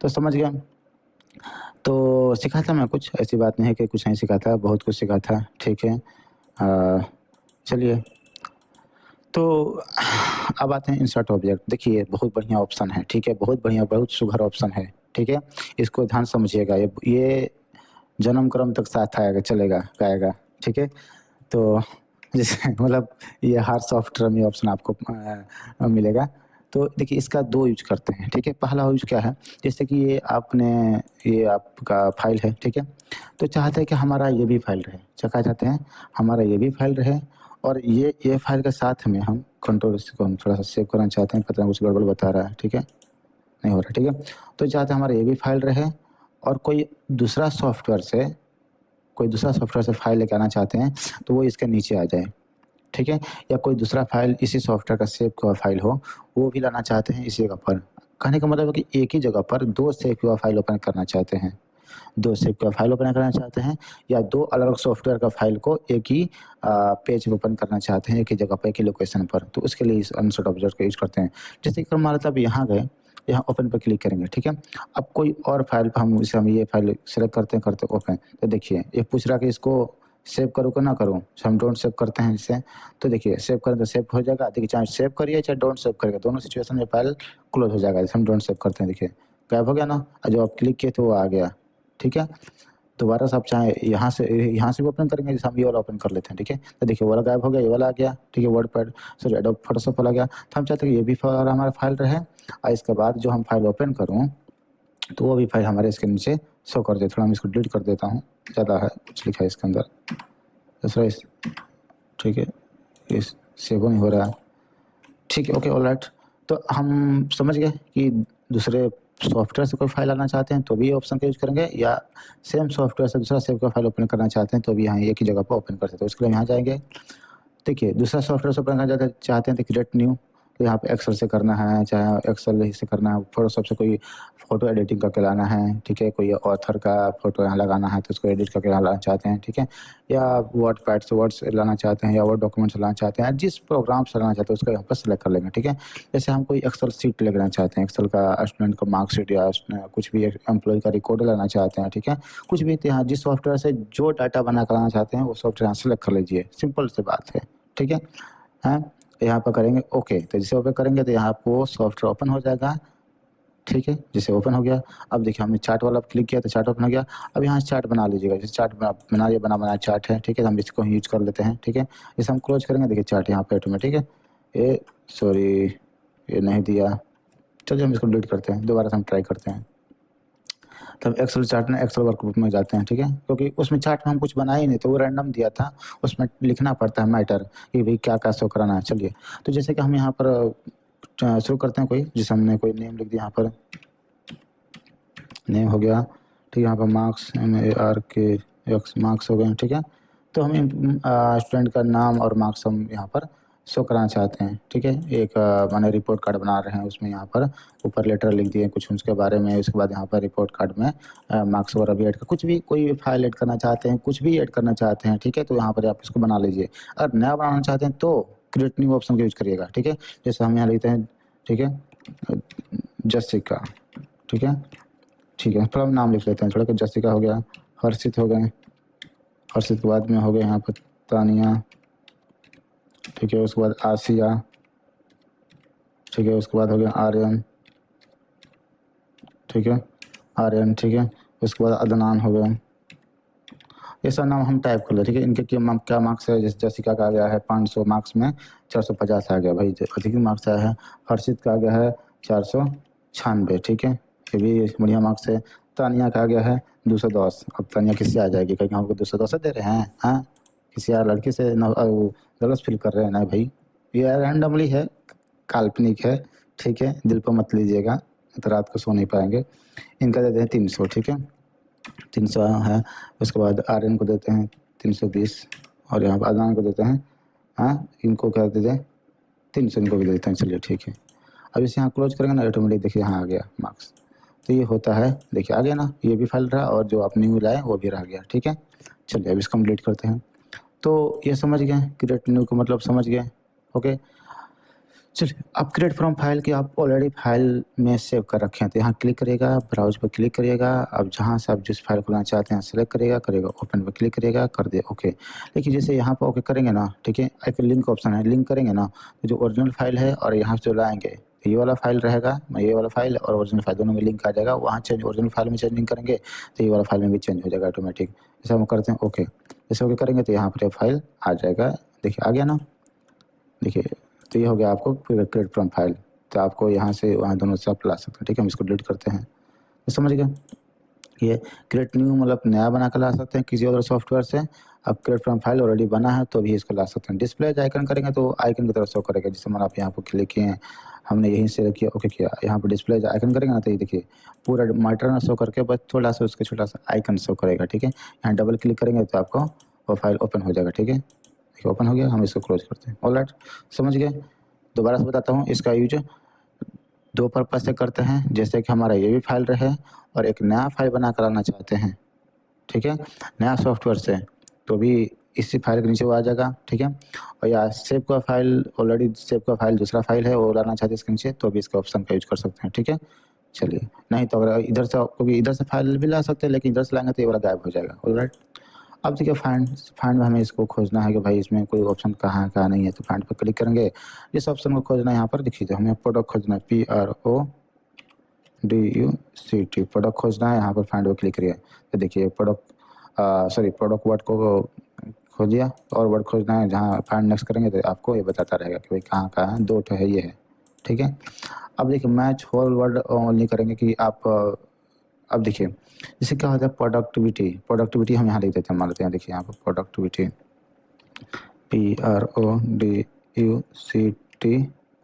तो समझ गया। तो सिखा था मैं कुछ, ऐसी बात नहीं है कि कुछ नहीं सिखा था, बहुत कुछ सिखा था, ठीक है। चलिए तो अब आते हैं इंसर्ट ऑब्जेक्ट। देखिए बहुत बढ़िया ऑप्शन है, ठीक है, बहुत बढ़िया, बहुत सुघर ऑप्शन है, ठीक है। इसको ध्यान समझिएगा, ये जन्म क्रम तक साथ आएगा, चलेगा, गाएगा, ठीक है। तो जैसे मतलब ये हर सॉफ्टवेयर में ऑप्शन आपको मिलेगा। तो देखिए इसका 2 यूज़ करते हैं, ठीक है? पहला यूज़ क्या है, जैसे कि ये आपका फ़ाइल है, ठीक है? तो चाहते हैं कि हमारा ये भी फ़ाइल रहे, क्या चाहते हैं? हमारा ये भी फ़ाइल रहे और ये फ़ाइल के साथ में हम कंट्रोल इसको हम थोड़ा-सा सेव करना चाहते हैं, पता नहीं कुछ गड़बड़ बता रहा है, ठीक है? नहीं हो रहा, ठीक है? तो चाहते हैं हमारा ये भी फ़ाइल रहे और कोई दूसरा सॉफ्टवेयर से फ़ाइल लेके आना चाहते हैं, तो वो इसके नीचे आ जाए, ठीक है? या कोई दूसरा फ़ाइल इसी सॉफ्टवेयर का सेव किया हुआ फ़ाइल हो, वो भी लाना चाहते हैं इसी जगह पर। कहने का मतलब है कि एक ही जगह पर 2 सेव किया हुआ फ़ाइल ओपन करना चाहते हैं। 2 सेव किया फ़ाइल ओपन करना चाहते हैं या 2 अलग-अलग सॉफ्टवेयर का फ़ाइल को एक ही पेज पे ओपन करना चाहते हैं, एक ही जगह पे, एक ही लोकेशन पर। तो उसके लिए इस अनसॉर्ट ऑब्जेक्ट का यूज़ करते हैं। जैसे कि मान लेते हैं अब यहाँ गए, यहाँ ओपन पे क्लिक करेंगे, ठीक है? अब कोई और फ़ाइल पे हम ये फ़ाइल सेलेक्ट करते हैं ओपन। तो देखिए, ये पूछ रहा है कि इसको सेव करूँ कि ना करूँ? तो हम डोंट सेव करते हैं इसे। तो देखिए सेव करें तो सेव हो जाएगा। देखिए चाहे सेव करिए चाहे डोंट सेव करिएगा, दोनों सिचुएशन में फ़ाइल क्लोज़ हो जाएगा। जैसे हम डोंट सेव करते हैं देखिए, गायब हो गया ना? और जब आप क्लिक किए तो वो आ गया, ठीक है? दोबारा से आप चाहें यहाँ से भी ओपन करेंगे, जैसे हम ये वाला ओपन कर लेते हैं, ठीक है? तो देखिए वो वाला गायब हो गया, ये वाला आ गया, ठीक है? वर्डपैड सॉरी एडोब फ़ोटोशॉप वाला आ गया। तो हम चाहते हैं कि ये भी हमारा फ़ाइल रहे और इसके बाद जो हम फ़ाइल ओपन करूँ, तो वो भी फ़ाइल हमारे इसके नीचे शो कर दे। थोड़ा मैं इसको डिलीट कर देता हूँ, ज़्यादा है कुछ लिखा है इसके अंदर। दूसरा इस ठीक है, इस सेव नहीं हो रहा है। ठीक है, ओके, ऑलराइट। तो हम समझ गए कि दूसरे सॉफ्टवेयर से कोई फ़ाइल लाना चाहते हैं, तो भी ये ऑप्शन का यूज़ करेंगे या सेम सॉफ्टवेयर से दूसरा सेव का फ़ाइल ओपन करना चाहते हैं, तो भी यहाँ एक ही जगह पे ओपन कर सकते हैं। उसके लिए हम यहाँ जाएँगे। देखिए, दूसरा सॉफ्टवेयर से ओपन करना चाहते हैं तो क्रिएट न्यू, तो यहाँ पे एक्सेल से करना है, चाहे एक्सेल ही से करना है, फ़ोटोशॉप से कोई फ़ोटो एडिटिंग करके लाना है, ठीक है? कोई ऑथर का फ़ोटो यहाँ लगाना है, तो उसको एडिट करके यहाँ लाना चाहते हैं, ठीक है? या वर्डपैड से वर्ड्स लाना चाहते हैं या वर्ड डॉक्यूमेंट से लाना चाहते हैं, जिस प्रोग्राम से लाना चाहते हैं, उसको यहाँ पर सेलेक्ट कर लेंगे, ठीक है? जैसे हम कोई एक्सेल शीट लेना चाहते हैं, एक्सेल का स्टूडेंट का मार्कशीट या कुछ भी एम्प्लॉयी का रिकॉर्ड लाना चाहते हैं, ठीक है? कुछ भी तो यहाँ जिस सॉफ्टवेयर से जो डाटा बना कर लाना चाहते हैं, वो सॉफ्टवेयर यहाँ सेलेक्ट कर लीजिए, सिंपल सी बात है, ठीक है? हैं? यहाँ पर करेंगे ओके, तो जैसे ओके करेंगे तो यहाँ आपको सॉफ्टवेयर ओपन हो जाएगा, ठीक है? जैसे ओपन हो गया, अब देखिए हमने चार्ट वाला क्लिक किया तो चार्ट ओपन हो गया। अब यहाँ से चार्ट बना लीजिएगा, जैसे चार्ट बना लिया, बना चार्ट है, ठीक है? तो हम इसको यूज़ कर लेते हैं, ठीक है? जैसे हम क्लोज़ करेंगे देखिए चार्ट यहाँ पे ऑटोमेटिक है। सॉरी, ये नहीं दिया। चलिए हम इसको डिलीट करते हैं, दोबारा से हम ट्राई करते हैं। तब एक्सेल चार्ट में एक्सेल वर्कबुक में जाते हैं, ठीक है? क्योंकि उसमें चार्ट में हम कुछ बनाए ही नहीं, तो वो रैंडम दिया था, उसमें लिखना पड़ता है मैटर कि भई क्या-क्या शो कराना है। चलिए, तो जैसे कि हम यहाँ पर शुरू करते हैं कोई, जैसे हमने कोई नेम लिख दिया यहाँ पर, नेम हो गया, ठीक है? यहाँ पर मार्क्स MARKS मार्क्स हो गए, ठीक है? तो हम स्टूडेंट का नाम और मार्क्स हम यहाँ पर शो कराना चाहते हैं, ठीक है? एक माने रिपोर्ट कार्ड बना रहे हैं, उसमें यहाँ पर ऊपर लेटर लिख दिए कुछ उसके बारे में, उसके बाद यहाँ पर रिपोर्ट कार्ड में मार्क्स वगैरह भी ऐड कर कुछ भी कोई भी फाइल ऐड करना चाहते हैं, कुछ भी ऐड करना चाहते हैं, ठीक है? तो यहाँ पर आप इसको बना लीजिए। अगर नया बनाना चाहते हैं तो क्रिएट न्यू ऑप्शन का यूज़ करिएगा, ठीक है? जैसे हम यहाँ लिखते हैं, ठीक है? जसिका, ठीक है? ठीक है, थोड़ा नाम लिख लेते हैं थोड़ा कि जसिका हो गया, हर्षित हो गए, हर्षित के बाद में हो गए यहाँ पर तानिया, ठीक है? उसके बाद आसिया, ठीक है? उसके बाद हो गया आर्यन, ठीक है? आर्यन, ठीक है? उसके बाद अदनान हो गया। ये सब नाम हम टाइप कर लें, ठीक है? इनके क्या मार्क्स है, जैसे जसिका का आ गया है 500 मार्क्स में 450 आ गया, भाई अधिक मार्क्स आया है। हर्षित का आ गया है 496, ठीक है? ये भी बढ़िया मार्क्स है। तानिया का आ गया है 210। अब तानिया किससे आ जाएगी, कहीं हमको 210 दे रहे हैं, हाँ? किसी यार लड़की से गलत फील कर रहे हैं ना भाई? ये रैंडमली है, काल्पनिक है, ठीक है? दिल पर मत लीजिएगा, तो रात को सो नहीं पाएंगे। इनका देते हैं 300, ठीक है? 300 है। उसके बाद आर्यन को देते हैं 320 और यहाँ पर अदनान को देते हैं, हाँ? इनको क्या देते हैं 300, इनको भी देते हैं। चलिए ठीक है। अब इसे यहाँ क्लोज करेंगे ना, ऑटोमेटिक देखिए यहाँ आ गया मार्क्स। तो ये होता है, देखिए आ गया ना, ये भी फाइल रहा और जो आप न्यू लाए वो भी रह गया, ठीक है? चलिए अब इसको कंप्लीट करते हैं। तो ये समझ गए क्रिएट न्यू का मतलब समझ गए, ओके? चलिए, अब क्रिएट फ्रॉम फाइल की आप ऑलरेडी फाइल में सेव कर रखे हैं, तो यहाँ क्लिक करिएगा, ब्राउज़ पर क्लिक करिएगा। अब जहाँ से आप जिस फाइल खोलना चाहते हैं सेलेक्ट करिएगा, ओपन पर क्लिक करिएगा, कर दिया ओके। देखिए जैसे यहाँ पर ओके करेंगे ना, ठीक है? एक लिंक ऑप्शन है, लिंक करेंगे ना, तो जो ओरिजिनल फाइल है और यहाँ से जो लाएँगे, तो ये वाला फाइल रहेगा, ये वाला फाइल और ओरिजिनल फाइल दोनों में लिंक आ जाएगा। वहाँ ओरिजिनल फाइल में चेंजिंग करेंगे, तो ये वाला फाइल में भी चेंज हो जाएगा ऑटोमेटिक। जैसे हम करते हैं ओके, जैसे ओके करेंगे तो यहाँ पर ये फाइल आ जाएगा, देखिए आ गया ना। देखिए तो ये हो गया आपको क्रिएट फ्रॉम फाइल। तो आपको यहाँ से वहाँ दोनों से आप ला सकते हैं, ठीक है। हम इसको डिलीट करते हैं, तो समझ गए। ये क्रिएट न्यू मतलब नया बना कर ला सकते हैं किसी और सॉफ्टवेयर से। अब क्रिएट फ्रॉम फाइल ऑलरेडी बना है तो भी इसको ला सकते हैं। डिस्प्ले आइकन करेंगे तो आइकन की तरफ शो करेगा, जैसे मान आप यहाँ पर क्लिक किए हैं, हमने यहीं से किया ओके किया, यहाँ पर डिस्प्ले आइकन करेंगे ना तो ये देखिए पूरा मार्टर ना शो करके बस थोड़ा सा उसके छोटा सा आइकन शो करेगा, ठीक है। यहाँ डबल क्लिक करेंगे तो आपको वो फाइल ओपन हो जाएगा, ठीक है। देखिए ओपन हो गया, हम इसको क्लोज करते हैं। ऑलराइट, समझ गए। दोबारा से बताता हूँ, इसका यूज दो पर्पज से करते हैं, जैसे कि हमारा ये भी फाइल रहे और एक नया फाइल बना कर लाना चाहते हैं, ठीक है, नया सॉफ्टवेयर से, तो भी इसी फाइल के नीचे वो आ जाएगा, ठीक है। और या सेव का फाइल ऑलरेडी सेव का फाइल दूसरा फाइल है वो लाना चाहते हैं इसके नीचे, तो भी इसके ऑप्शन का यूज कर सकते हैं, ठीक है। चलिए, नहीं तो अगर इधर से क्योंकि इधर से फाइल भी ला सकते हैं लेकिन इधर से लाएंगे तो ये वाला गायब हो जाएगा। ऑलराइट, अब देखिए फाइंड फाइंड में हमें इसको खोजना है कि भाई इसमें कोई ऑप्शन कहाँ है कहाँ नहीं है, तो फाइंड पर क्लिक करेंगे। जिस ऑप्शन को खोजना है यहाँ पर देखिए, तो हमें प्रोडक्ट खोजना है, PRODUCT प्रोडक्ट खोजना है। यहाँ पर फाइंड पर क्लिक करिए तो देखिए प्रोडक्ट वर्ड को खोज दिया, और वर्ड खोजना है जहाँ फाइंड नेक्स्ट करेंगे तो आपको ये बताता रहेगा कि भाई कहाँ कहाँ है, दो तो है ये है, ठीक है। अब देखिए मैच होल वर्ड ओनली करेंगे कि आप अब देखिए जैसे क्या होता है प्रोडक्टिविटी हम यहाँ लिख देते हैं, मान लेते हैं देखिए यहाँ पर productivity PRODUCT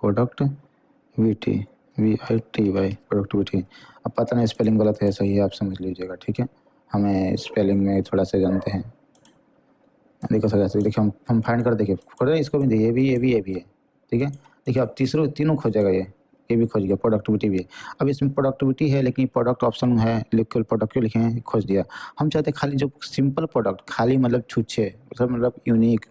productivity VITY productivity. अब पता नहीं स्पेलिंग गलत है सही है, आप समझ लीजिएगा, ठीक है। हमें स्पेलिंग में थोड़ा सा जानते हैं। देखो सर ऐसे देखिए हम फाइंड कर देखिए खोज इसको भी देखिए, ये भी है, ठीक है। देखिए अब तीनों खोजेगा, ये भी खोज गया, प्रोडक्टिविटी भी है। अब इसमें प्रोडक्टिविटी है लेकिन प्रोडक्ट ऑप्शन है, लिख के प्रोडक्ट क्यों लिखे हैं, खोज दिया। हम चाहते खाली जो सिंपल प्रोडक्ट खाली मतलब छुच्छे मतलब यूनिक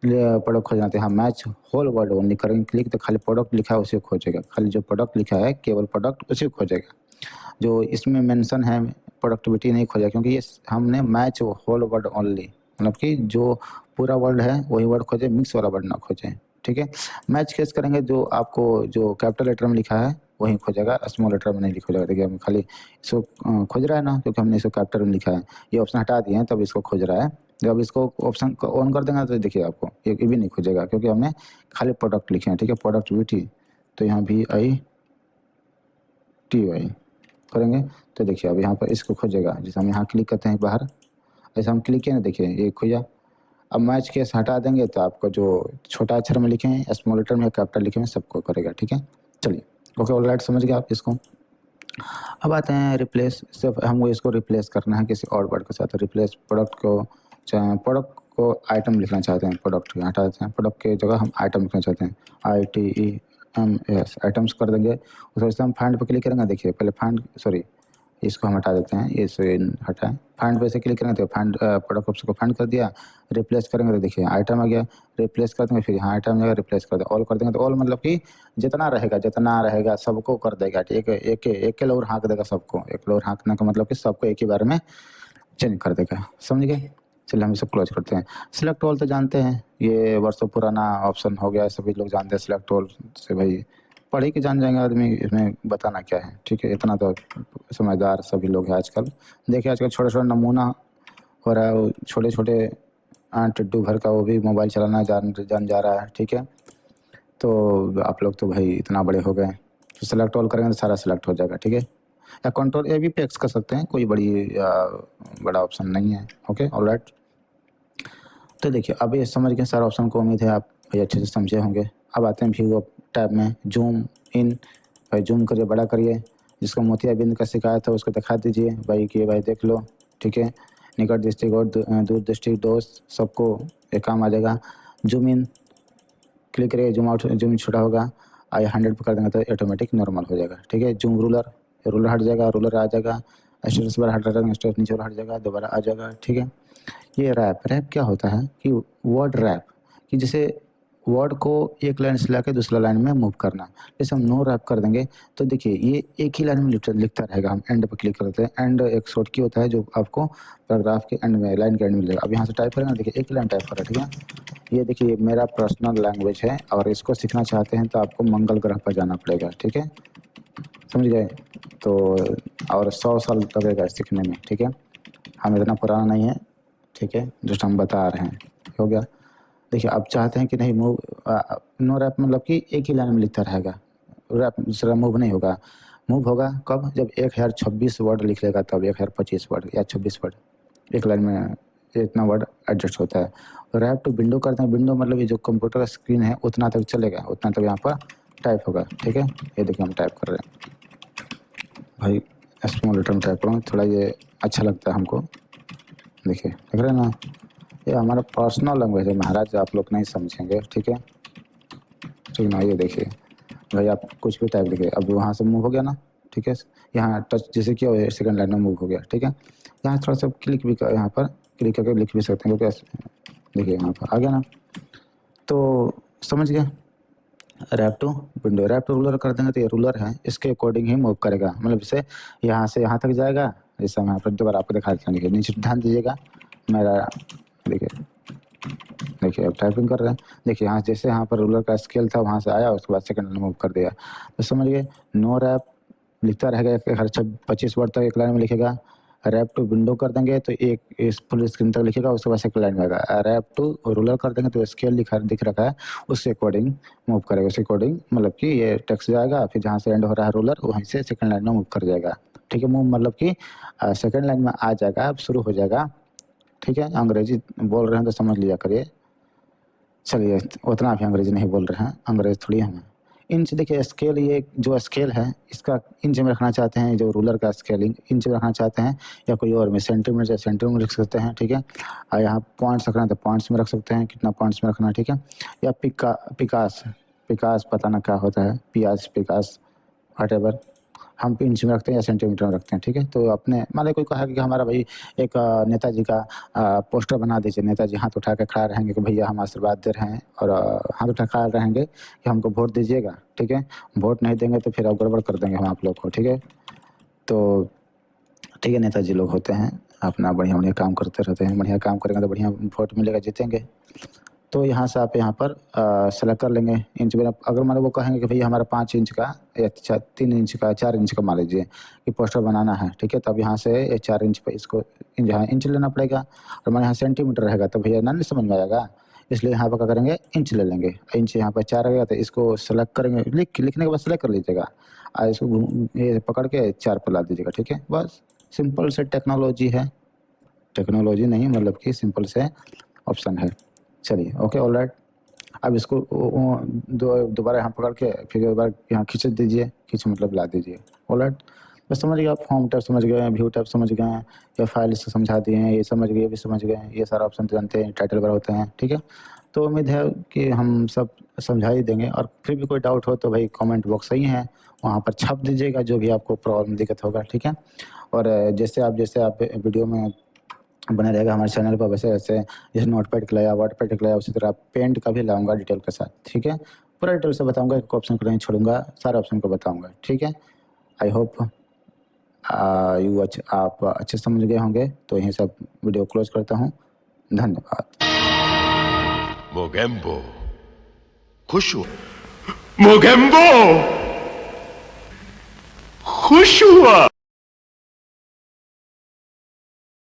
प्रोडक्ट खोजना थे, हाँ मैच होल वर्ड ओनली करेंगे क्लिक तो खाली प्रोडक्ट लिखा है उसे खोजेगा, खाली जो प्रोडक्ट लिखा है केवल प्रोडक्ट उसे खोजेगा। जो इसमें मेंशन है प्रोडक्टिविटी नहीं खोजेगा, क्योंकि ये हमने मैच होल वर्ड ओनली मतलब कि जो पूरा वर्ड है वही वर्ड खोजे, मिक्स वाला वर्ड ना खोजे, ठीक है। मैच केस करेंगे जो आपको जो कैपिटल लेटर में लिखा है वही खोजेगा, स्मॉल लेटर में नहीं खोजेगा। देखिए हम खाली इसको खोज रहा है ना, क्योंकि हमने इसको कैपिटल में लिखा है, ये ऑप्शन हटा दिए हैं तब इसको खोज रहा है। जब इसको ऑप्शन को ऑन कर देंगे तो देखिए आपको ये भी नहीं खोजेगा, क्योंकि हमने खाली प्रोडक्ट लिखे हैं, ठीक है, प्रोडक्टिविटी। तो यहाँ VITY करेंगे तो देखिए अब यहाँ पर इसको खोजेगा, जैसे हम यहाँ क्लिक करते हैं बाहर, ऐसे हम क्लिक किए ना देखिए ये खोजा। अब मैच केस हटा देंगे तो आपको जो छोटा अक्षर में लिखे हैं, स्मॉल लेटर में, कैपिटल लिखे हैं, सबको करेगा, ठीक है। चलिए ओके, ऑलराइट, समझ गए आप इसको। अब आते हैं रिप्लेस, सिर्फ हमको इसको रिप्लेस करना है किसी और वर्ड के साथ। रिप्लेस प्रोडक्ट को आइटम लिखना चाहते हैं, प्रोडक्ट हटा देते हैं, प्रोडक्ट के जगह हम आइटम लिखना चाहते हैं, ITEMS आइटम्स कर देंगे। उसके बाद हम फाइंड पर क्लिक करेंगे, देखिए पहले इसको हम हटा देते हैं, इसे हटाएं, फाइंड पे से क्लिक करेंगे तो फाइंड प्रोडक्ट ऑप्शन को फाइंड कर दिया। रिप्लेस करेंगे तो देखिए आइटम आ गया, रिप्लेस कर देंगे, फिर यहाँ आइटम जगह रिप्लेस कर दें, ऑल कर देंगे तो ऑल मतलब कि जितना रहेगा सबको कर देगा, एक के लोर हाँक देगा सबको, एक लोर हाँकने का मतलब कि सबको एक ही बार में चेंज कर देगा, समझ गए। चलिए हम इसे क्लोज करते हैं। सिलेक्ट ऑल तो जानते हैं, ये वर्षों पुराना ऑप्शन हो गया, सभी लोग जानते हैं सिलेक्ट ऑल से, भाई पढ़ ही के जान जाएंगे आदमी, इसमें बताना क्या है, ठीक है, इतना तो समझदार सभी लोग हैं आजकल। देखिए आजकल छोटा छोटा नमूना हो रहा है, छोटे छोटे टिड्डू भर का वो भी मोबाइल चलाना जान जा रहा है, ठीक है। तो आप लोग तो भाई इतना बड़े हो गए, तो सेलेक्ट ऑल करेंगे तो सारा सेलेक्ट हो जाएगा, ठीक है। या कंट्रोल A भी पे एक्स कर सकते हैं, कोई बड़ा ऑप्शन नहीं है, ओके ऑलराइट। तो देखिए अब ये समझ गए सारा ऑप्शन को, उम्मीद है आप भाई अच्छे से समझे होंगे। अब आते हैं व्यू टैब में, जूम इन, भाई जूम करिए, बड़ा करिए, जिसको मोतियाबिंद का शिकायत है उसको दिखा दीजिए भाई कि भाई देख लो, ठीक है। निकट दृष्टि और दूर दृष्टि दोस्त सबको ये काम आ जाएगा। जूम इन क्लिक करिए, जूम आउट जूम इन छोटा होगा, 100 पर कर देंगे तो ऑटोमेटिक नॉर्मल हो जाएगा, ठीक है। जूम रूलर हट जाएगा, रूलर आ जाएगा, स्टेटस बार हट जाएगा, स्टेटस नीचे हट जाएगा, दोबारा आ जाएगा, ठीक है। ये रैप क्या होता है कि वर्ड रैप, कि जैसे वर्ड को एक लाइन से लाके दूसरा लाइन में मूव करना। जैसे हम नो रैप कर देंगे तो देखिए ये एक ही लाइन में लिखता रहेगा। हम एंड पर क्लिक करते हैं, एंड एक शॉर्ट की होता है जो आपको पैराग्राफ के एंड में, लाइन के एंड में मिलेगा। अब यहाँ से टाइप करेंगे, देखिए एक लाइन टाइप कर रहा है, ठीक है। ये देखिए मेरा पर्सनल लैंग्वेज है और इसको सीखना चाहते हैं तो आपको मंगल ग्रह पर जाना पड़ेगा, ठीक है, समझ गए। तो और 100 साल लगेगा सीखने में, ठीक है। हम इतना पुराना नहीं है, ठीक है, जस्ट हम बता रहे हैं, हो गया। देखिए आप चाहते हैं कि नहीं मूव, नो रैप मतलब कि एक ही लाइन में लिखता रहेगा, रैप दूसरा मूव नहीं होगा। मूव होगा कब, जब 1026 वर्ड लिख लेगा तब, 1025 वर्ड या 26 वर्ड एक लाइन में इतना वर्ड एडजस्ट होता है। रैप टू विंडो करते हैं, विंडो मतलब ये जो कंप्यूटर का स्क्रीन है उतना तक चलेगा, उतना तक यहाँ पर टाइप होगा। ठीक है, ये देखिए हम टाइप कर रहे हैं भाई, स्मॉल लेटर में टाइप करूँ, थोड़ा ये अच्छा लगता है हमको। देखिए देख रहे हैं ना, ये हमारा पर्सनल लैंग्वेज है महाराज, आप लोग नहीं समझेंगे। ठीक है, ठीक ना, ये देखिए भाई आप कुछ भी टाइप लिखे, अब वहाँ से मूव हो गया ना। ठीक है, यहाँ टच जैसे किया हो सेकंड लाइन में मूव हो गया। ठीक है, यहाँ थोड़ा सा क्लिक भी यहाँ पर क्लिक करके लिख भी सकते हैं, क्योंकि देखिए यहाँ पर आ गया ना। तो समझ गए, wrap to window, wrap to ruler कर देंगे तो ये रूलर है, इसके अकॉर्डिंग ही मूव करेगा। मतलब जैसे यहाँ से यहाँ तक जाएगा, जैसे हम यहाँ पर दोबारा आपको दिखा देते हैं। देखिए नीचे ध्यान दीजिएगा मेरा, देखिए देखिए अब टाइपिंग कर रहे हैं। देखिए यहाँ जैसे यहाँ पर रूलर का स्केल था वहाँ से आया, उसके बाद सेकंड लाइन मूव कर दिया। तो समझ गए, नो रैप लिखता रहेगा, हर 25 वर्ड तक एक लाइन में लिखेगा। रैप टू विंडो कर देंगे तो एक इस फुल स्क्रीन तक लिखेगा, उसके बाद सेकंड लाइन में आएगा। रैप टू रूलर कर देंगे तो स्केल दिख रखा है, उसके अकॉर्डिंग मूव करेगा। उसके अकॉर्डिंग मतलब कि ये टेक्स्ट जाएगा, फिर जहाँ से एंड हो रहा है रूलर वहीं से सेकंड लाइन में मूव कर जाएगा। ठीक है, मूव मतलब कि सेकंड लाइन में आ जाएगा, अब शुरू हो जाएगा। ठीक है, अंग्रेजी बोल रहे हैं तो समझ लिया करिए। चलिए उतना भी अंग्रेजी नहीं बोल रहे हैं, अंग्रेज थोड़ी हम हैं। इंच देखिए स्केल, ये जो स्केल है इसका इंच में रखना चाहते हैं, जो रूलर का स्केलिंग इंच में रखना चाहते हैं, या कोई और में सेंटीमीटर या सेंटीमीटर रख सकते हैं। ठीक है, और यहाँ पॉइंट्स रखना है तो पॉइंट्स में रख सकते हैं, कितना पॉइंट्स में रखना है। ठीक है, या पिकास, पिकास पता ना क्या होता है, पियास पिकास वट, हम इंच में रखते हैं या सेंटीमीटर में रखते हैं। ठीक है, तो अपने मान लीजिए कोई कहा कि हमारा भाई एक नेताजी का पोस्टर बना दीजिए, नेताजी हाथ उठा के खड़ा रहेंगे कि भैया हम आशीर्वाद दे रहे हैं, और हाथ उठा खड़ा रहेंगे कि हमको वोट दीजिएगा। ठीक है, वोट नहीं देंगे तो फिर अब गड़बड़ कर देंगे हम आप लोग को। ठीक है, तो ठीक है, नेताजी लोग होते हैं अपना बढ़िया बढ़िया काम करते रहते हैं, बढ़िया काम करेंगे तो बढ़िया वोट मिलेगा, जीतेंगे। तो यहाँ से आप यहाँ पर सेलेक्ट कर लेंगे इंच में। अगर मान लो वो कहेंगे कि भैया हमारा 5 इंच का या 3 इंच का 4 इंच का मान लीजिए कि पोस्टर बनाना है। ठीक है, तब यहाँ से ये 4 इंच पे इसको यहाँ इंच लेना पड़ेगा, और हमारे यहाँ सेंटीमीटर रहेगा तो भैया ना नहीं समझ में आएगा, इसलिए यहाँ पर क्या करेंगे, इंच ले लेंगे। इंच यहाँ पर 4 रहेगा तो इसको सेलेक्ट करेंगे, लिखने के बाद सेलेक्ट कर लीजिएगा, और इसको ये पकड़ के 4 पर ला दीजिएगा। ठीक है, बस सिंपल से टेक्नोलॉजी है, टेक्नोलॉजी नहीं मतलब कि सिंपल से ऑप्शन है। चलिए ओके, ऑल राइट। अब इसको दोबारा यहाँ पकड़ के फिर एक बार यहाँ खींच दीजिए, खींच मतलब ला दीजिए। ऑल राइट, बस समझ गए आप, फॉर्म टाइप समझ गए, व्यू टाइप समझ गए, या फाइल इसको समझा दिए हैं, ये समझ गए, ये भी समझ गए, ये सारा ऑप्शन तो जानते हैं, टाइटल वगैरह होते हैं। ठीक है, तो उम्मीद है कि हम सब समझा ही देंगे, और फिर भी कोई डाउट हो तो भाई कमेंट बॉक्स सही है, वहाँ पर छाप दीजिएगा जो भी आपको प्रॉब्लम दिक्कत होगा। ठीक है, और जैसे आप वीडियो में बने रहेगा हमारे चैनल पर, वैसे वैसे जैसे नोटपैड लाया, वर्डपैड लाया, उसी तरह पेंट का भी लाऊंगा डिटेल के साथ। ठीक है, पूरा डिटेल से बताऊंगा, एक ऑप्शन को नहीं छोड़ूंगा, सारे ऑप्शन को बताऊंगा। ठीक है, आई होप आप अच्छे समझ गए होंगे। तो यहीं सब वीडियो क्लोज करता हूँ, धन्यवाद। मोगेम्बो खुश हुआ, मोगेम्बो खुश हुआ।